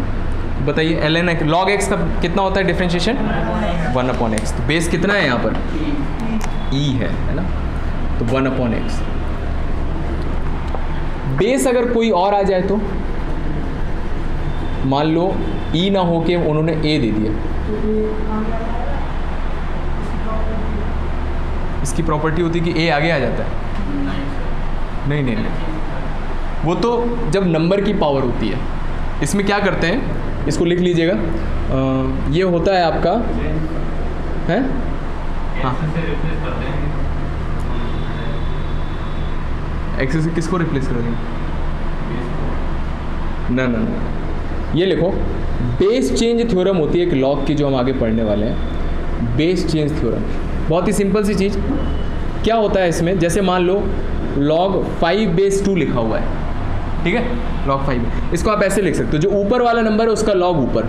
बताइए ln log x का कितना होता है डिफरेंशिएशन? 1/x। तो बेस कितना है यहाँ पर? ई है ना। तो 1/x। बेस अगर कोई और आ जाए तो, मान लो ई ना हो के उन्होंने ए दे दिया, इसकी प्रॉपर्टी होती है कि ए आगे आ जाता है? नहीं, वो तो जब नंबर की पावर होती है। इसमें क्या करते हैं, इसको लिख लीजिएगा, ये होता है आपका है, हाँ, एक्स से किसको रिप्लेस कर देंगे? ना ना ना, ये लिखो बेस चेंज थ्योरम होती है एक लॉग की, जो हम आगे पढ़ने वाले हैं। बेस चेंज थ्योरम बहुत ही सिंपल सी चीज़। क्या होता है इसमें, जैसे मान लो log 5/2 लिखा हुआ है, ठीक है, log 5, इसको आप ऐसे लिख सकते हो, जो ऊपर वाला नंबर है उसका log ऊपर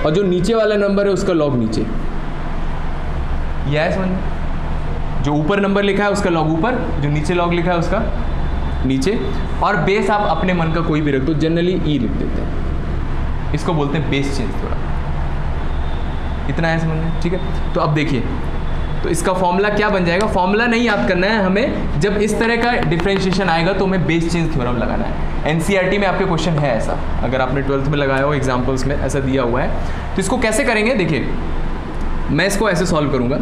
और जो नीचे वाला नंबर है उसका log नीचे। यह है समझ में, जो ऊपर नंबर लिखा है उसका log ऊपर, जो नीचे log लिखा है उसका नीचे, और बेस आप अपने मन का कोई भी रख दो, जनरली ई लिख देते हैं, इसको बोलते हैं बेस चेंज थ्योरम। इतना है समझ में, ठीक है। तो अब देखिए, तो इसका फॉर्मूला क्या बन जाएगा, फॉर्मूला नहीं याद करना है हमें, जब इस तरह का डिफरेंशिएशन आएगा तो हमें बेस चेंज थ्योरम लगाना है। एनसीईआरटी में आपके क्वेश्चन है ऐसा, अगर आपने 12th में लगाया हो एग्जाम्पल्स में ऐसा दिया हुआ है। तो इसको कैसे करेंगे, देखिए मैं इसको ऐसे सॉल्व करूँगा,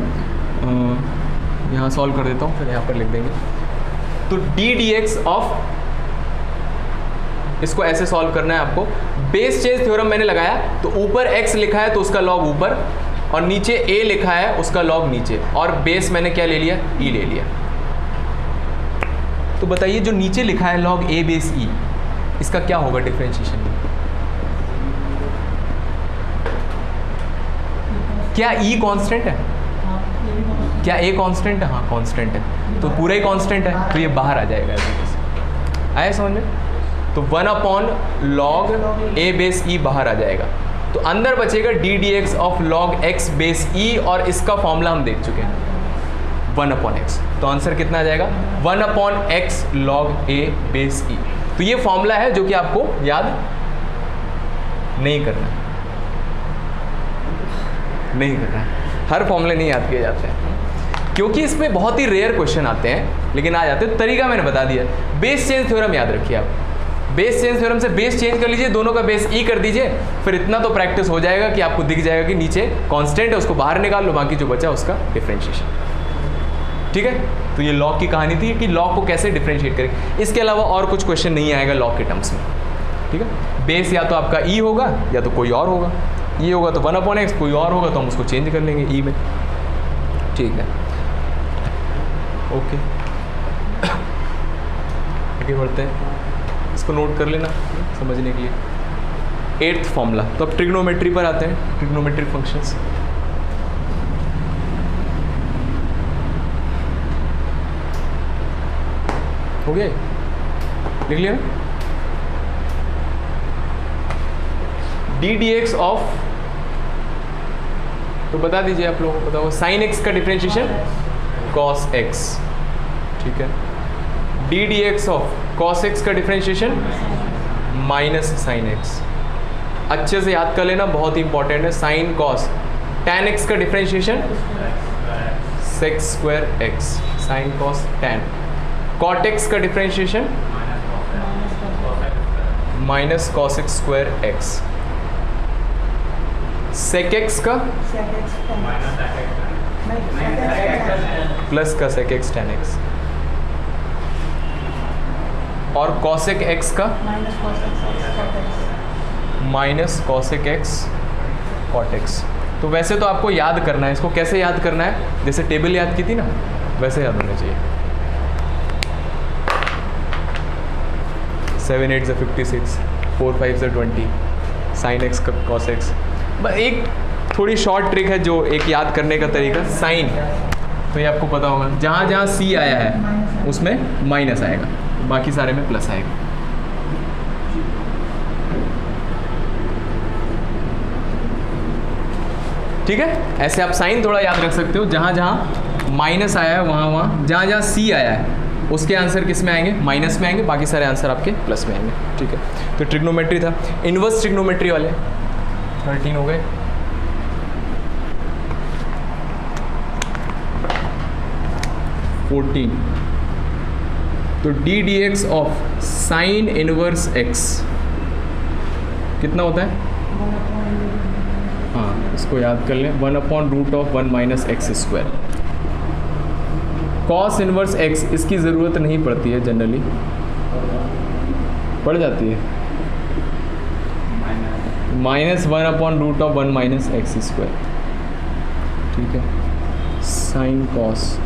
यहाँ सॉल्व कर देता हूँ, फिर यहाँ पर लिख देंगे। तो ddx ऑफ, इसको ऐसे सॉल्व करना है आपको। बेस चेंज थ्योरम मैंने लगाया, तो ऊपर x लिखा है तो उसका log ऊपर, और नीचे a लिखा है उसका log नीचे, और बेस मैंने क्या ले लिया, e ले लिया। तो बताइए जो नीचे लिखा है log a बेस e, इसका क्या होगा डिफरेंशिएशन में? क्या e कांस्टेंट है, क्या a कांस्टेंट है? हाँ कांस्टेंट है, तो पूरा ही कांस्टेंट है, तो ये बाहर आ जाएगा ऐसे। आया समझ में? तो 1/log a बेस e बाहर आ जाएगा, तो अंदर बचेगा ddx of log x base e, और इसका फॉर्मूला हम देख चुके हैं 1/x। तो आंसर कितना आ जाएगा, 1/x log a base e। तो ये फॉर्मूला है जो कि आपको याद नहीं करना है, नहीं करना है, हर फॉर्मूले नहीं याद किए जाते हैं, क्योंकि इसमें बहुत ही रेयर क्वेश्चन आते हैं, लेकिन आ जाते हैं। तरीका मैंने बता दिया। बेस चेंज थ्योरम याद रखिए आप, बेस चेंज थ्योरम से बेस चेंज कर लीजिए, दोनों का बेस ई कर दीजिए, फिर इतना तो प्रैक्टिस हो जाएगा कि आपको दिख जाएगा कि नीचे कांस्टेंट है, उसको बाहर निकाल लो, बाकी जो बचा उसका डिफरेंशिएशन। ठीक है, तो ये लॉग की कहानी थी कि लॉग को कैसे डिफरेंशिएट करें। इसके अलावा और कुछ क्वेश्चन नहीं आएगा लॉग के टर्म्स में। ठीक है, बेस या तो आपका ई होगा या तो कोई और होगा, ई होगा तो 1/x, कोई और होगा तो हम उसको चेंज कर लेंगे ई में। ठीक है, ओके, आगे बढ़ते हैं, इसको नोट कर लेना समझने के लिए। 8th formula. तो अब ट्रिग्नोमेट्री पर आते हैं, ट्रिग्नोमेट्रिक फंक्शंस। हो गया, लिख लिया। ddx ऑफ, तो बता दीजिए आप लोगों को, बताओ sin x का डिफरेंशिएशन cos x। ठीक है, ddx ऑफ cos x का डिफरेंशिएशन माइनस sin x। अच्छे से याद कर लेना, बहुत ही इंपॉर्टेंट है। sin cos, tan x का differentiation sec square x, sin cos tan। cot x का differentiation minus cos x square x। sec x का प्लस का sec x tan x, और cosec x का minus cosec x cot x। तो वैसे तो आपको याद करना है, इसको कैसे याद करना है, जैसे टेबल याद की थी ना, वैसे याद होना चाहिए। 7 8 से 56, 4 5 से 20, sin x का cos x। बस एक थोड़ी शॉर्ट ट्रिक है जो एक याद करने का तरीका, साइन, तो ये आपको पता होगा, जहाँ जहाँ c आया है उसमें माइनस आएगा, बाकी सारे में प्लस आएगा। ठीक है, ऐसे आप साइन थोड़ा याद रख सकते हो, जहाँ जहाँ माइनस आया है वहाँ वहाँ, जहाँ जहाँ सी आया है उसके आंसर किस में आएंगे, माइनस में आएंगे, बाकी सारे आंसर आपके प्लस में आएंगे। ठीक है, तो ट्रिग्नोमेट्री था। इनवर्स ट्रिग्नोमेट्री वाले 13 हो गए। तो ddx of sine inverse x कितना होता है, हाँ इसको याद कर लें, 1/√1 minus x square. Cos inverse x, इसकी ज़रूरत नहीं पड़ती है, जनरली पड़ जाती है, माइनस 1/√1 माइनस एक्स स्क्वायर। ठीक है, sine cos,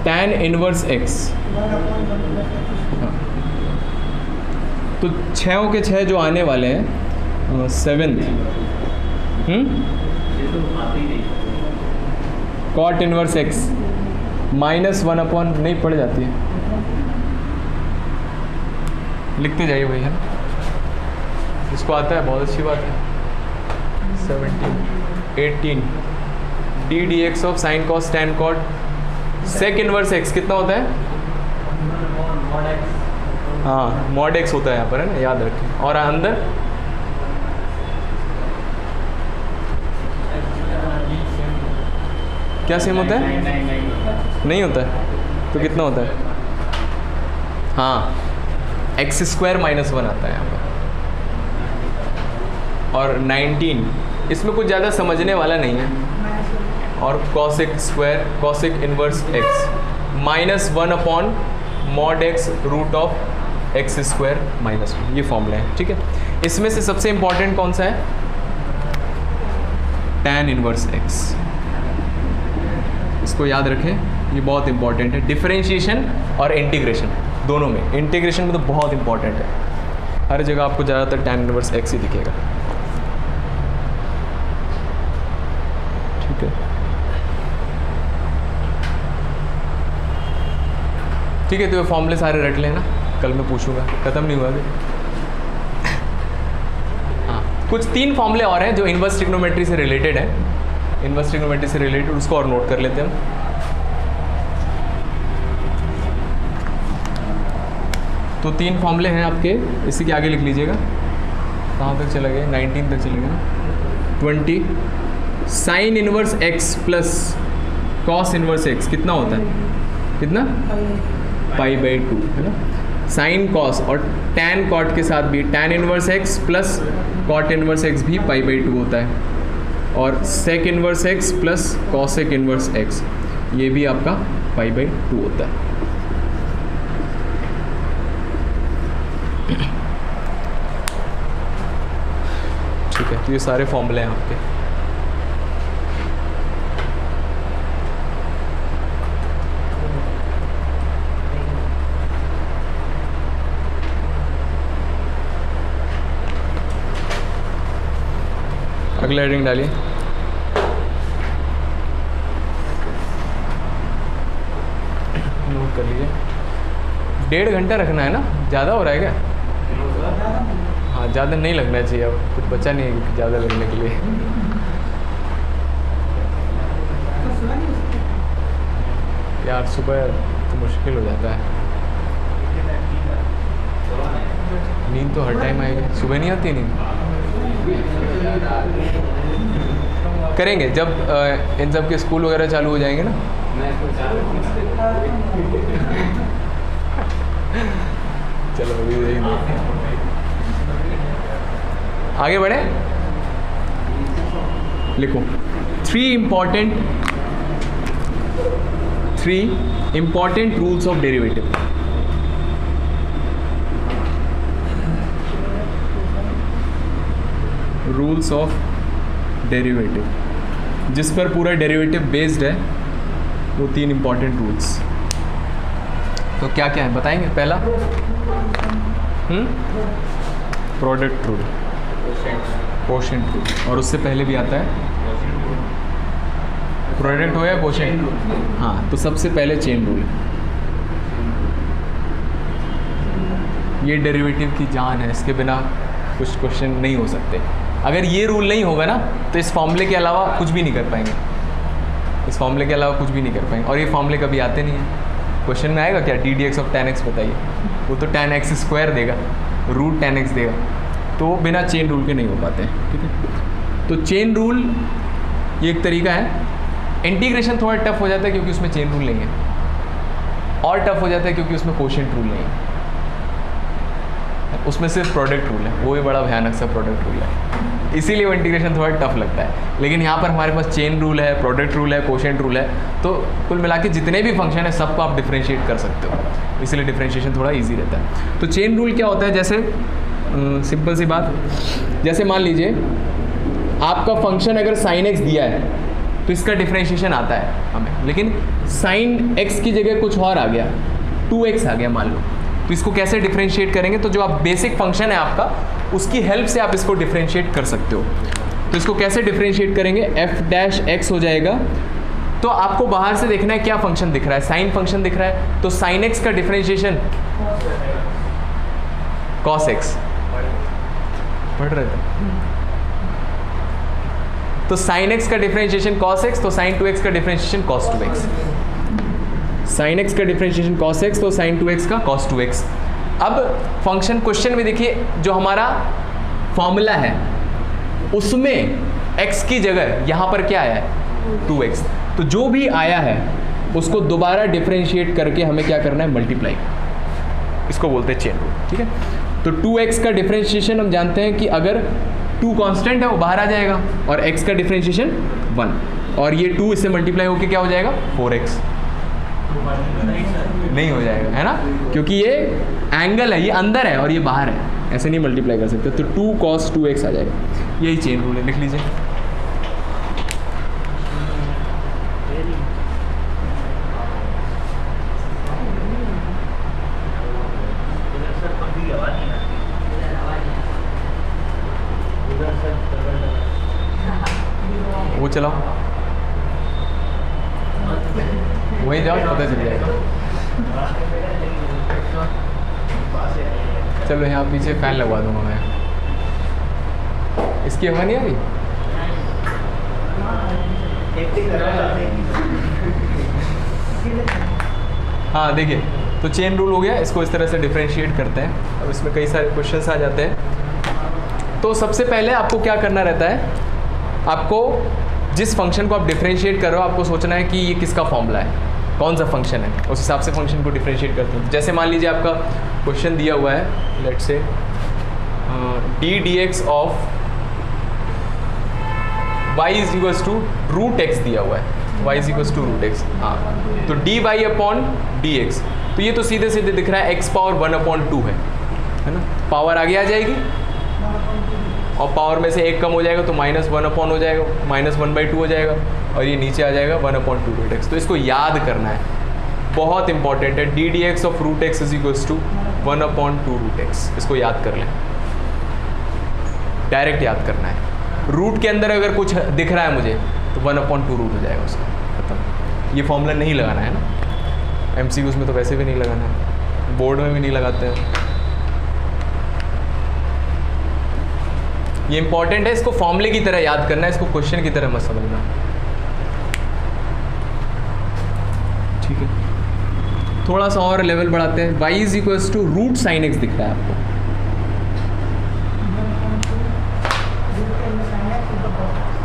tan inverse x, तो 6 के 6 जो आने वाले हैं 7th ये तो आती ही नहीं। कॉट इनवर्स एक्स -1 नहीं पड़ जाती है, लिखते जाइए भैया, इसको आता है बहुत अच्छी बात है। 17 18 d d x of sine cos tan cot sec inverse x कितना होता है? हाँ मॉड एक्स होता है यहाँ पर, है ना, याद रखें। और अंदर क्या सेम होता है? नहीं होता है तो कितना होता है? हाँ x² -1 आता है यहाँ पर। और 19 इसमें कुछ ज़्यादा समझने वाला नहीं है। और cosec square cosec inverse x -1 mod x √ x² -1, ये फॉर्मूला है, ठीक है। इसमें से सबसे इंपॉर्टेंट कौन सा है? tan इनवर्स x, इसको याद रखें, ये बहुत इंपॉर्टेंट है। डिफरेंशिएशन और इंटीग्रेशन दोनों में, इंटीग्रेशन में तो बहुत इंपॉर्टेंट है, हर जगह आपको ज़्यादातर tan इनवर्स x ही दिखेगा, ठीक है। ठीक है, तो ये फॉर्मूले सारे रट लेना, कल मैं पूछूंगा, ख़त्म नहीं हुआ अभी। हाँ कुछ 3 फॉर्मूले और हैं जो इनवर्स ट्रिग्नोमेट्री से रिलेटेड है, इनवर्स ट्रिग्नोमेट्री से रिलेटेड, उसको और नोट कर लेते हैं हम। तो 3 फॉर्मूले हैं आपके, इसी के आगे लिख लीजिएगा। कहाँ तक चला गया? 19 तक चले गए ना। 20 sine inverse x plus cos inverse x कितना होता है? कितना? π/2, है ना। साइन कॉस और टैन कॉट के साथ भी tan inverse x plus cot inverse x भी π/2 होता है। और sec inverse x plus cosec inverse x ये भी आपका π/2 होता है। ठीक है, तो ये सारे फॉर्मूले हैं आपके। अगला हेडिंग डालिए। नोट कर लीजिए। 1.5 घंटा रखना है ना, ज़्यादा हो रहा है क्या? हाँ ज़्यादा नहीं लगना चाहिए, अब कुछ बचा नहीं है ज़्यादा लगने के लिए। यार सुबह तो मुश्किल हो जाता है, नींद तो हर टाइम आएगी, सुबह नहीं आती नींद। करेंगे जब इन सब के स्कूल वगैरह चालू हो जाएंगे ना। चलो अभी आगे बढ़े, लिखो 3 important rules of derivative. Rules of derivative, जिस पर पूरा डेरिवेटिव बेस्ड है, वो 3 इंपॉर्टेंट रूल्स। तो क्या क्या है बताएंगे? पहला प्रोडक्ट रूल, कोशेंट रूल, और उससे पहले भी आता है प्रोडक्ट हो या कोशेंट। हाँ तो सबसे पहले चेन रूल, ये डेरिवेटिव की जान है, इसके बिना कुछ क्वेश्चन नहीं हो सकते। अगर ये रूल नहीं होगा ना तो इस फॉर्मूले के अलावा कुछ भी नहीं कर पाएंगे, इस फॉर्मूले के अलावा कुछ भी नहीं कर पाएंगे। और ये फॉर्मूले कभी आते नहीं हैं। क्वेश्चन में आएगा क्या D d x of tan x बताइए, वो तो tan x² देगा, रूट tan x देगा, तो बिना चेन रूल के नहीं हो पाते हैं, ठीक है। तो चेन रूल ये एक तरीका है। इंटीग्रेशन थोड़ा टफ हो जाता है क्योंकि उसमें चेन रूल नहीं है, और टफ हो जाता है क्योंकि उसमें कोशेंट रूल नहीं है, उसमें सिर्फ प्रोडक्ट रूल है, वो भी बड़ा भयानक सा प्रोडक्ट रूल है, इसीलिए वो इंटीग्रेशन थोड़ा टफ लगता है। लेकिन यहाँ पर हमारे पास चेन रूल है, प्रोडक्ट रूल है, कोशेंट रूल है, तो कुल मिला के जितने भी फंक्शन है सबको आप डिफ्रेंशिएट कर सकते हो, इसलिए डिफ्रेंशिएशन थोड़ा ईजी रहता है। तो चेन रूल क्या होता है? जैसे सिंपल सी बात, जैसे मान लीजिए आपका फंक्शन अगर साइन एक्स दिया है तो इसका डिफ्रेंशिएशन आता है हमें, लेकिन साइन एक्स की जगह कुछ और आ गया, 2x आ गया मान लो, तो इसको कैसे डिफरेंशिएट करेंगे, तो जो आप बेसिक फंक्शन है आपका उसकी हेल्प से आप इसको डिफरेंशिएट कर सकते हो। तो इसको कैसे डिफरेंशिएट करेंगे, एफ डैश एक्स हो जाएगा। तो आपको बाहर से देखना है क्या फंक्शन दिख रहा है, साइन फंक्शन दिख रहा है, तो साइन एक्स का डिफरेंशिएशन कॉस एक्स पढ़ रहे थे, तो साइन एक्स का डिफरेंशिएशन कॉस एक्स, तो साइन 2x का differentiation cos 2x, sign X का डिफरेंशिएशन कॉस एक्स, तो साइन 2x का कॉस 2x। अब फंक्शन क्वेश्चन में देखिए जो हमारा फॉर्मूला है उसमें x की जगह यहाँ पर क्या आया है 2x, तो जो भी आया है उसको दोबारा डिफरेंशिएट करके हमें क्या करना है, मल्टीप्लाई, इसको बोलते हैं चेन रूल, ठीक है। तो 2x का डिफरेंशिएशन हम जानते हैं कि अगर 2 कांस्टेंट है वो बाहर आ जाएगा और x का डिफरेंशिएशन 1, और ये 2 इससे मल्टीप्लाई होके क्या हो जाएगा 4x, नहीं हो जाएगा, है ना, क्योंकि ये एंगल है, ये अंदर है और ये बाहर है, ऐसे नहीं मल्टीप्लाई कर सकते। तो 2 cos 2x आ जाएगा, यही चेन रूल है, लिख लीजिए। वो चलाओ, वहीं जाओ पता चल जाएगा। चलो यहाँ पीछे फैन लगवा दूंगा मैं, इसकी हवा नहीं आ रही। हाँ देखिए, तो चेन रूल हो गया, इसको इस तरह से डिफरेंशिएट करते हैं। अब इसमें कई सारे क्वेश्चंस आ जाते हैं। तो सबसे पहले आपको क्या करना रहता है, आपको जिस फंक्शन को आप डिफरेंशिएट कर रहे हो आपको सोचना है कि ये किसका फॉर्मूला है, कौन सा फंक्शन है, उस हिसाब से फंक्शन को डिफरेंशिएट करते हैं। जैसे मान लीजिए आपका क्वेश्चन दिया हुआ है, let's say d d x of y is equals to root x दिया हुआ है, y is equals to root x. हाँ, तो d y upon D x, तो ये तो सीधे सीधे दिख रहा है x पावर 1/2 है ना, पावर आगे आ जाएगी और पावर में से एक कम हो जाएगा तो -1 हो जाएगा, -1/2 हो जाएगा, और ये नीचे आ जाएगा 1/2 रूट एक्स। तो इसको याद करना है, बहुत इंपॉर्टेंट है। D d x of root x is equals to 1/2 root x, इसको याद कर लें, डायरेक्ट याद करना है। रूट के अंदर अगर कुछ दिख रहा है मुझे तो 1/2 रूट हो जाएगा उसका, खत्म। ये फॉर्मूला नहीं लगाना है ना, एमसीक्यूज़ में तो वैसे भी नहीं लगाना है, बोर्ड में भी नहीं लगाते हैं। ये इंपॉर्टेंट है, इसको फॉर्मूले की तरह याद करना है, इसको क्वेश्चन की तरह मत समझना, ठीक है। थोड़ा सा और लेवल बढ़ाते हैं, y is equals to root sine x दिख रहा है आपको,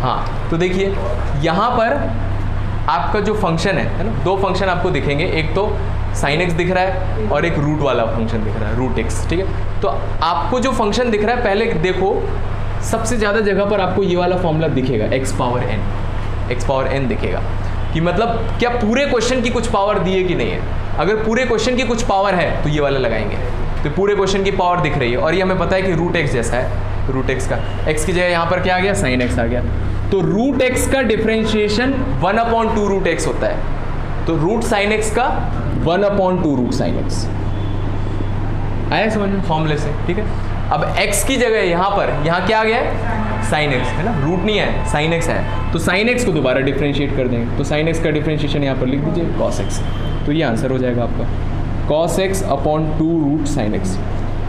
हाँ। तो देखिए यहाँ पर आपका जो फंक्शन है ना, 2 फंक्शन आपको दिखेंगे, एक तो साइन एक्स दिख रहा है और एक रूट वाला फंक्शन दिख रहा है, रूट एक्स, ठीक है। तो आपको जो फंक्शन दिख रहा है, पहले देखो सबसे ज़्यादा जगह पर आपको ये वाला फॉर्मूला दिखेगा, x पावर n दिखेगा, कि मतलब क्या पूरे क्वेश्चन की कुछ पावर दी है कि नहीं है। अगर पूरे क्वेश्चन की कुछ पावर है तो ये वाला लगाएंगे, तो पूरे क्वेश्चन की पावर दिख रही है, और ये हमें पता है कि रूट एक्स जैसा है, रूट एक्स का x की जगह यहाँ पर क्या आ गया, साइन एक्स आ गया। तो रूट एक्स का डिफरेंशिएशन 1/2 रूट एक्स होता है, तो रूट साइन एक्स का 1/2 रूट साइन एक्स आया समझ में फॉर्मूले से, ठीक है। अब x की जगह यहाँ क्या आ गया है, साइन एक्स है ना, रूट नहीं है, साइन एक्स है, तो साइन एक्स को दोबारा डिफरेंशिएट कर देंगे, तो साइन एक्स का डिफरेंशिएशन यहाँ पर लिख दीजिए कॉस एक्स, तो ये आंसर हो जाएगा आपका cos x upon 2 root sine x.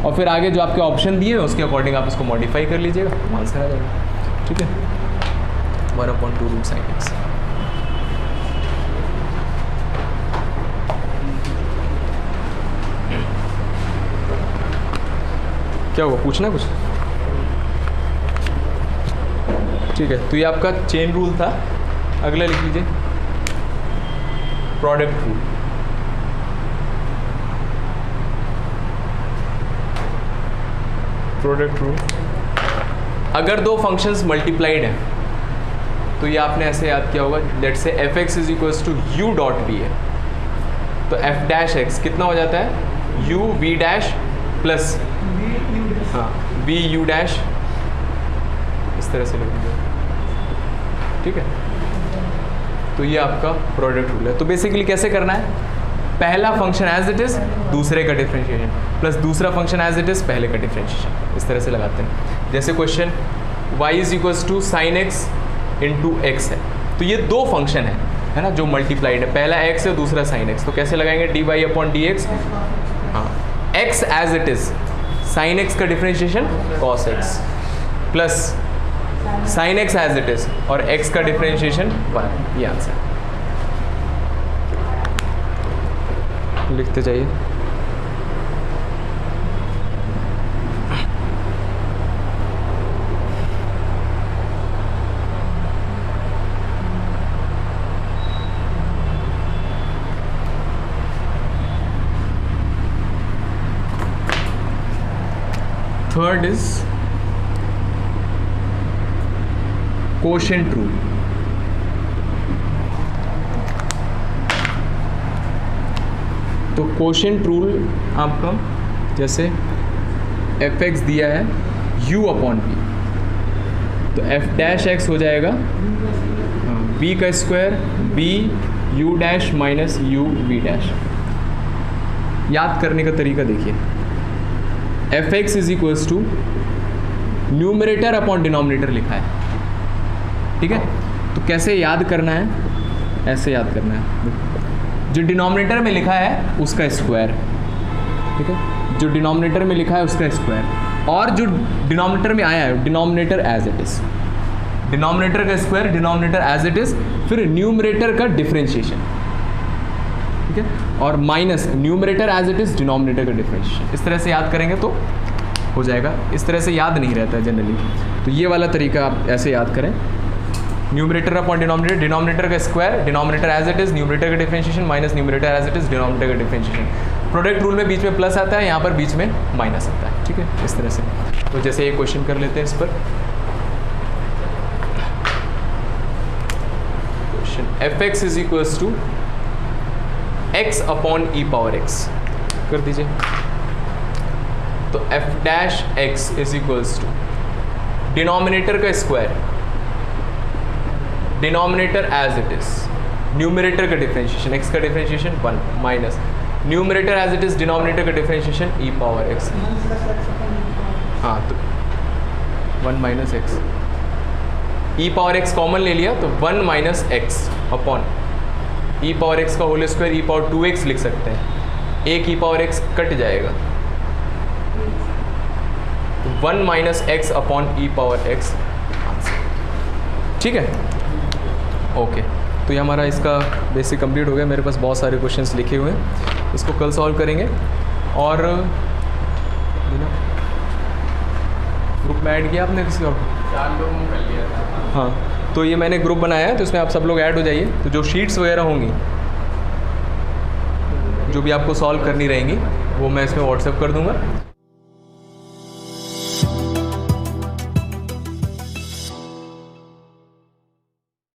और फिर आगे जो आपके ऑप्शन दिए हैं उसके अकॉर्डिंग आप इसको मॉडिफाई कर लीजिएगा, आंसर आ जाएगा, ठीक है, 1/2 रूट साइन एक्स। क्या हुआ, पूछना कुछ, ठीक है। तो ये आपका चेन रूल था, अगला लिख लीजिए प्रोडक्ट रूल। प्रोडक्ट रूल, अगर 2 फंक्शंस मल्टीप्लाइड हैं तो ये आपने ऐसे याद किया होगा, let's say f x is equals to u dot v है, तो एफ डैश एक्स कितना हो जाता है, यू वी डैश प्लस हाँ वी यू डैश, इस तरह से लिख दीजिए, ठीक है। तो ये आपका प्रोडक्ट रूल है। तो बेसिकली कैसे करना है, पहला फंक्शन एज इट इज़, दूसरे का डिफरेंशिएशन, प्लस दूसरा फंक्शन एज इट इज़, पहले का डिफरेंशिएशन। इस तरह से लगाते हैं। जैसे question y is equals to sine x into x है, तो ये दो फंक्शन है ना, जो मल्टीप्लाइड है, पहला x है, दूसरा साइन एक्स। तो कैसे लगाएंगे, dy अपॉन डी एक्स, हाँ, x as it is, sine X का differentiation cos x, plus sine X as it is और x का डिफरेंशिएशन 1, ये आंसर। लिखते जाइए। Third is quotient rule. तो कोशेंट रूल आपका जैसे एफ एक्स दिया है u अपॉन बी, तो एफ डैश एक्स हो जाएगा बी का square B U dash minus U B dash. याद करने का तरीका देखिए, F x is equals to numerator upon denominator लिखा है, ठीक है। तो कैसे याद करना है, ऐसे याद करना है, जो डिनोमिनेटर में लिखा है उसका स्क्वायर, ठीक है, जो डिनोमिनेटर में लिखा है उसका स्क्वायर, और जो डिनोमिनेटर में आया है denominator as it is, denominator का square, denominator as it is, फिर न्यूमरेटर का डिफरेंशिएशन, ठीक है, और minus numerator as it is, denominator का डिफरेंशिएशन। इस तरह से याद करेंगे तो हो जाएगा। इस तरह से याद नहीं रहता है जनरली, तो ये वाला तरीका आप ऐसे याद करें, न्यूमरेटर अपॉन डिनोमिनेटर, डिनोमिनेटर का square, denominator as it is, numerator का differentiation minus numerator as it is, denominator का डिफरेंशिएशन। प्रोडक्ट रूल में बीच में प्लस आता है, यहाँ पर बीच में माइनस आता है, ठीक है, इस तरह से। तो जैसे ये क्वेश्चन कर लेते हैं इस पर, question F x is equals to X upon E power X कर दीजिए। तो F dash X is equals to denominator का square, denominator as it is, numerator का डिफरेंशिएशन, एक्स का differentiation 1 minus numerator as it is, denominator का differentiation E power X, हाँ, तो 1 minus X, E power X common ले लिया तो 1 minus X upon E power X का whole square, ई power 2x लिख सकते हैं, एक ई पावर एक्स कट जाएगा, 1 minus X upon E power x answer, ठीक है, ओके। तो ये हमारा इसका बेसिक कंप्लीट हो गया। मेरे पास बहुत सारे क्वेश्चंस लिखे हुए हैं, इसको कल सॉल्व करेंगे। और ग्रुप में ऐड किया आपने किसी और? 4 लोगों को कर लिया था। हाँ, तो ये मैंने ग्रुप बनाया है, तो इसमें आप सब लोग ऐड हो जाइए। तो जो शीट्स वगैरह होंगी, जो भी आपको सॉल्व करनी रहेंगी, वो मैं इसमें व्हाट्सएप कर दूँगा।